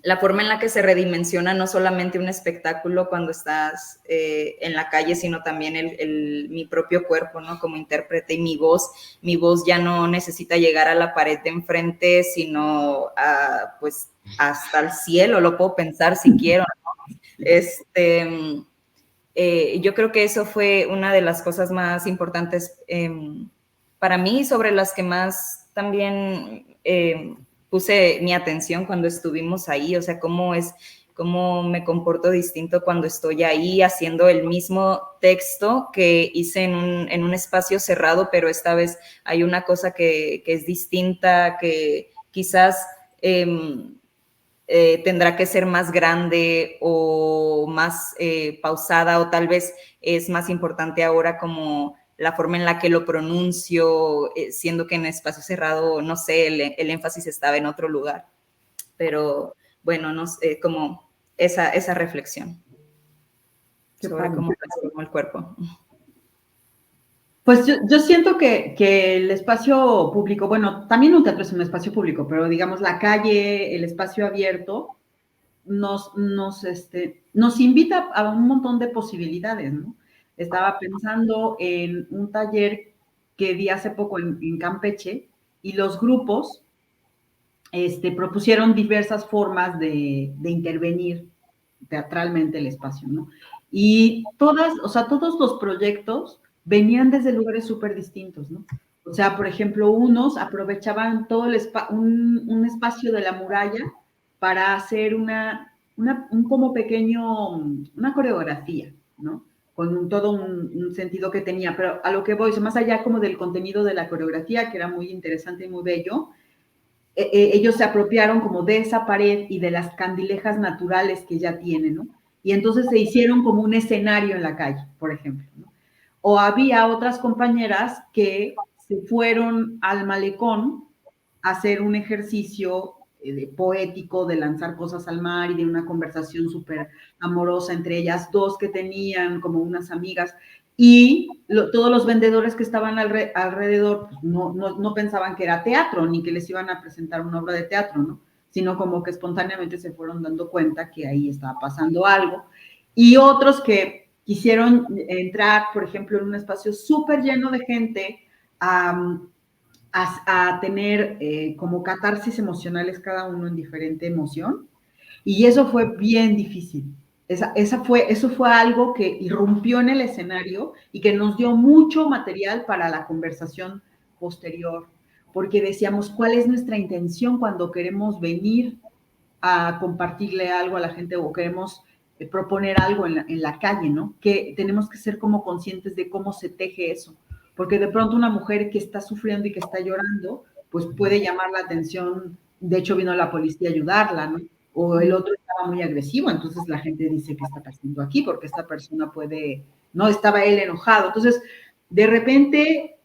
la forma en la que se redimensiona no solamente un espectáculo cuando estás en la calle, sino también mi propio cuerpo, ¿no? Como intérprete, y mi voz ya no necesita llegar a la pared de enfrente, sino pues hasta el cielo, lo puedo pensar si quiero, ¿no? Yo creo que eso fue una de las cosas más importantes para mí, sobre las que más también puse mi atención cuando estuvimos ahí. O sea, cómo me comporto distinto cuando estoy ahí haciendo el mismo texto que hice en un espacio cerrado, pero esta vez hay una cosa que es distinta, que quizás tendrá que ser más grande o más pausada, o tal vez es más importante ahora como la forma en la que lo pronuncio, siendo que en espacio cerrado, no sé, el énfasis estaba en otro lugar. Pero bueno, no sé, como esa reflexión sobre cómo transformó el cuerpo. Pues yo siento que el espacio público, bueno, también un teatro es un espacio público, pero digamos la calle, el espacio abierto, nos invita a un montón de posibilidades, ¿no? Estaba pensando en un taller que di hace poco en Campeche, y los grupos propusieron diversas formas de intervenir teatralmente el espacio, ¿no? Y todos los proyectos venían desde lugares súper distintos, ¿no? O sea, por ejemplo, unos aprovechaban todo un espacio de la muralla para hacer una coreografía, ¿no? Con todo un sentido que tenía, pero a lo que voy, más allá como del contenido de la coreografía, que era muy interesante y muy bello, ellos se apropiaron como de esa pared y de las candilejas naturales que ya tienen, ¿no? Y entonces se hicieron como un escenario en la calle, por ejemplo, ¿no? O había otras compañeras que se fueron al malecón a hacer un ejercicio poético de lanzar cosas al mar y de una conversación súper amorosa entre ellas dos que tenían como unas amigas, y todos los vendedores que estaban alrededor pues no pensaban que era teatro ni que les iban a presentar una obra de teatro, ¿no? Sino como que espontáneamente se fueron dando cuenta que ahí estaba pasando algo. Y otros que quisieron entrar, por ejemplo, en un espacio súper lleno de gente a tener como catarsis emocionales cada uno en diferente emoción, y eso fue bien difícil. Eso fue algo que irrumpió en el escenario y que nos dio mucho material para la conversación posterior, porque decíamos, ¿cuál es nuestra intención cuando queremos venir a compartirle algo a la gente o queremos proponer algo en la calle, ¿no? Que tenemos que ser como conscientes de cómo se teje eso, porque de pronto una mujer que está sufriendo y que está llorando, pues puede llamar la atención. De hecho, vino la policía a ayudarla, ¿no? O el otro estaba muy agresivo, entonces la gente dice, ¿qué está pasando aquí? Porque esta persona no, estaba él enojado. Entonces, de repente,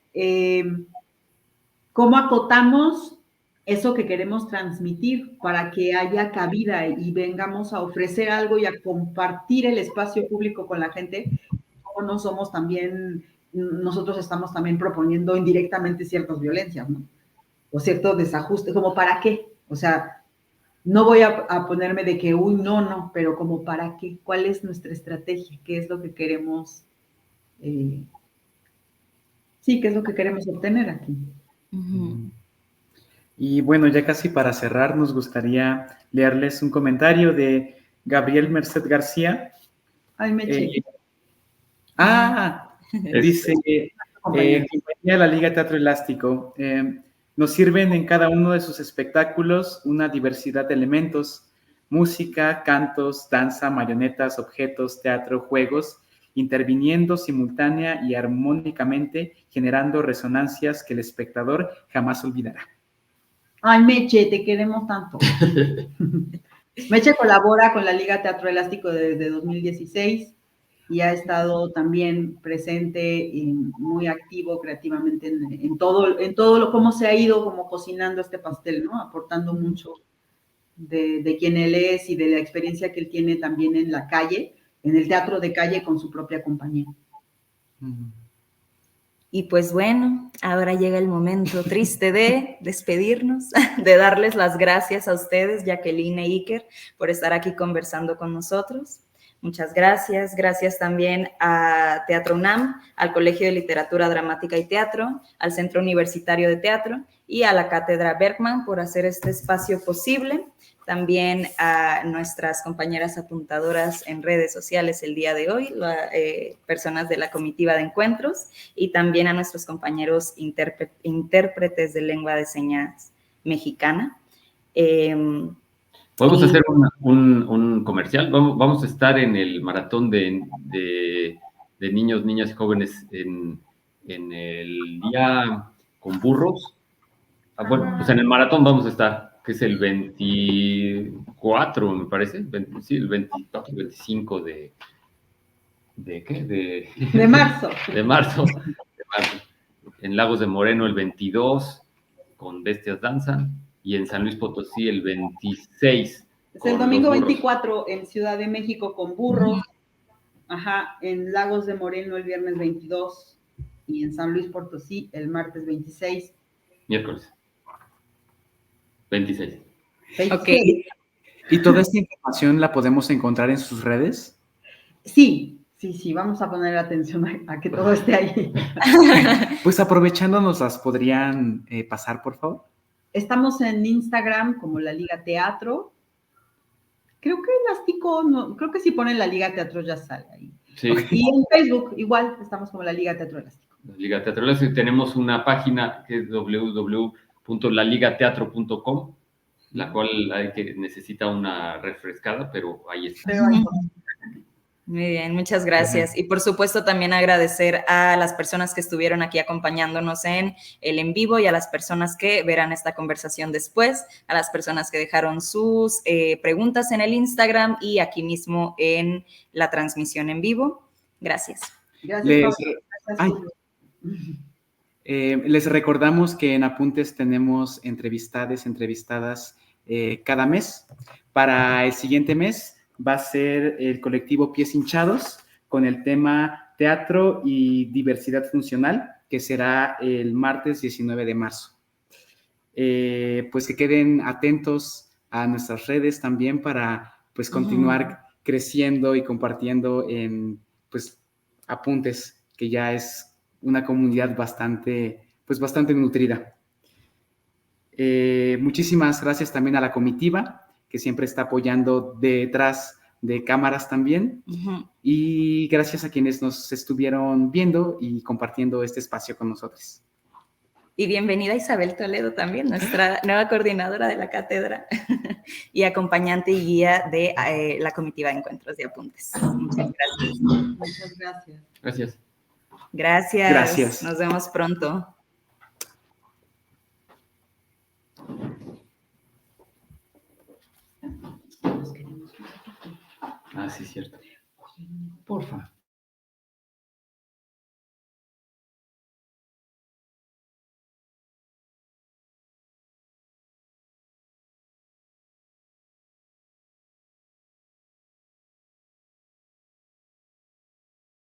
¿cómo acotamos eso que queremos transmitir para que haya cabida y vengamos a ofrecer algo y a compartir el espacio público con la gente? ¿Cómo no somos también, nosotros estamos también proponiendo indirectamente ciertas violencias, ¿no? O cierto desajuste, ¿como para qué? O sea, no voy a ponerme de que, uy, no, pero como para qué, ¿cuál es nuestra estrategia? ¿Qué es lo que queremos? ¿Qué es lo que queremos obtener aquí? Uh-huh. Y bueno, ya casi para cerrar, nos gustaría leerles un comentario de Gabriel Merced García. Ay, Meche. Dice, compañía de la Liga Teatro Elástico, nos sirven en cada uno de sus espectáculos una diversidad de elementos: música, cantos, danza, marionetas, objetos, teatro, juegos, interviniendo simultánea y armónicamente, generando resonancias que el espectador jamás olvidará. Ay, Meche, te queremos tanto. Meche colabora con la Liga Teatro Elástico desde 2016 y ha estado también presente y muy activo creativamente en todo cómo se ha ido como cocinando este pastel, ¿no? Aportando mucho de quién él es y de la experiencia que él tiene también en la calle, en el teatro de calle con su propia compañía. Y pues bueno, ahora llega el momento triste de despedirnos, de darles las gracias a ustedes, Jacqueline e Iker, por estar aquí conversando con nosotros. Muchas gracias. Gracias también a Teatro UNAM, al Colegio de Literatura Dramática y Teatro, al Centro Universitario de Teatro y a la Cátedra Bergman por hacer este espacio posible. También a nuestras compañeras apuntadoras en redes sociales el día de hoy, personas de la comitiva de encuentros, y también a nuestros compañeros intérpretes de lengua de señas mexicana. Podemos hacer un comercial. Vamos a estar en el maratón de niños, niñas y jóvenes en el día con burros. Bueno, pues en el maratón vamos a estar, que es el 24, me parece. Sí, el 24, 25 ¿de qué? De marzo. De marzo. En Lagos de Moreno el 22, con Bestias Danzan. Y en San Luis Potosí el 26. Es el domingo 24 en Ciudad de México con burros. Ajá, en Lagos de Moreno el viernes 22 y en San Luis Potosí el martes 26. Miércoles 26. Ok. ¿Y toda esta información la podemos encontrar en sus redes? Sí, vamos a poner atención a que todo esté ahí. Pues aprovechándonos, ¿las podrían pasar, por favor? Estamos en Instagram como La Liga Teatro. Creo que Elástico, no, creo que si ponen La Liga Teatro ya sale ahí. Sí. Y en Facebook igual estamos como La Liga Teatro Elástico. La Liga Teatro Elástico. Tenemos una página que es www.laligateatro.com, la cual necesita una refrescada, pero ahí está. Muy bien, muchas gracias. Y por supuesto también agradecer a las personas que estuvieron aquí acompañándonos en el en vivo y a las personas que verán esta conversación después, a las personas que dejaron sus preguntas en el Instagram y aquí mismo en la transmisión en vivo. Gracias. Gracias, Pablo. Les recordamos que en Apuntes tenemos entrevistadas cada mes. Para el siguiente mes va a ser el colectivo Pies Hinchados con el tema Teatro y Diversidad Funcional, que será el martes 19 de marzo. Pues que queden atentos a nuestras redes también para pues continuar creciendo y compartiendo en pues Apuntes, que ya es una comunidad bastante nutrida. Muchísimas gracias también a la comitiva, que siempre está apoyando detrás de cámaras también. Y gracias a quienes nos estuvieron viendo y compartiendo este espacio con nosotros. Y bienvenida Isabel Toledo también, nuestra nueva coordinadora de la cátedra y acompañante y guía de la comitiva de encuentros de Apuntes. Muchas gracias. Muchas gracias. Gracias. Gracias. Nos vemos pronto. Ah, sí, cierto. Porfa.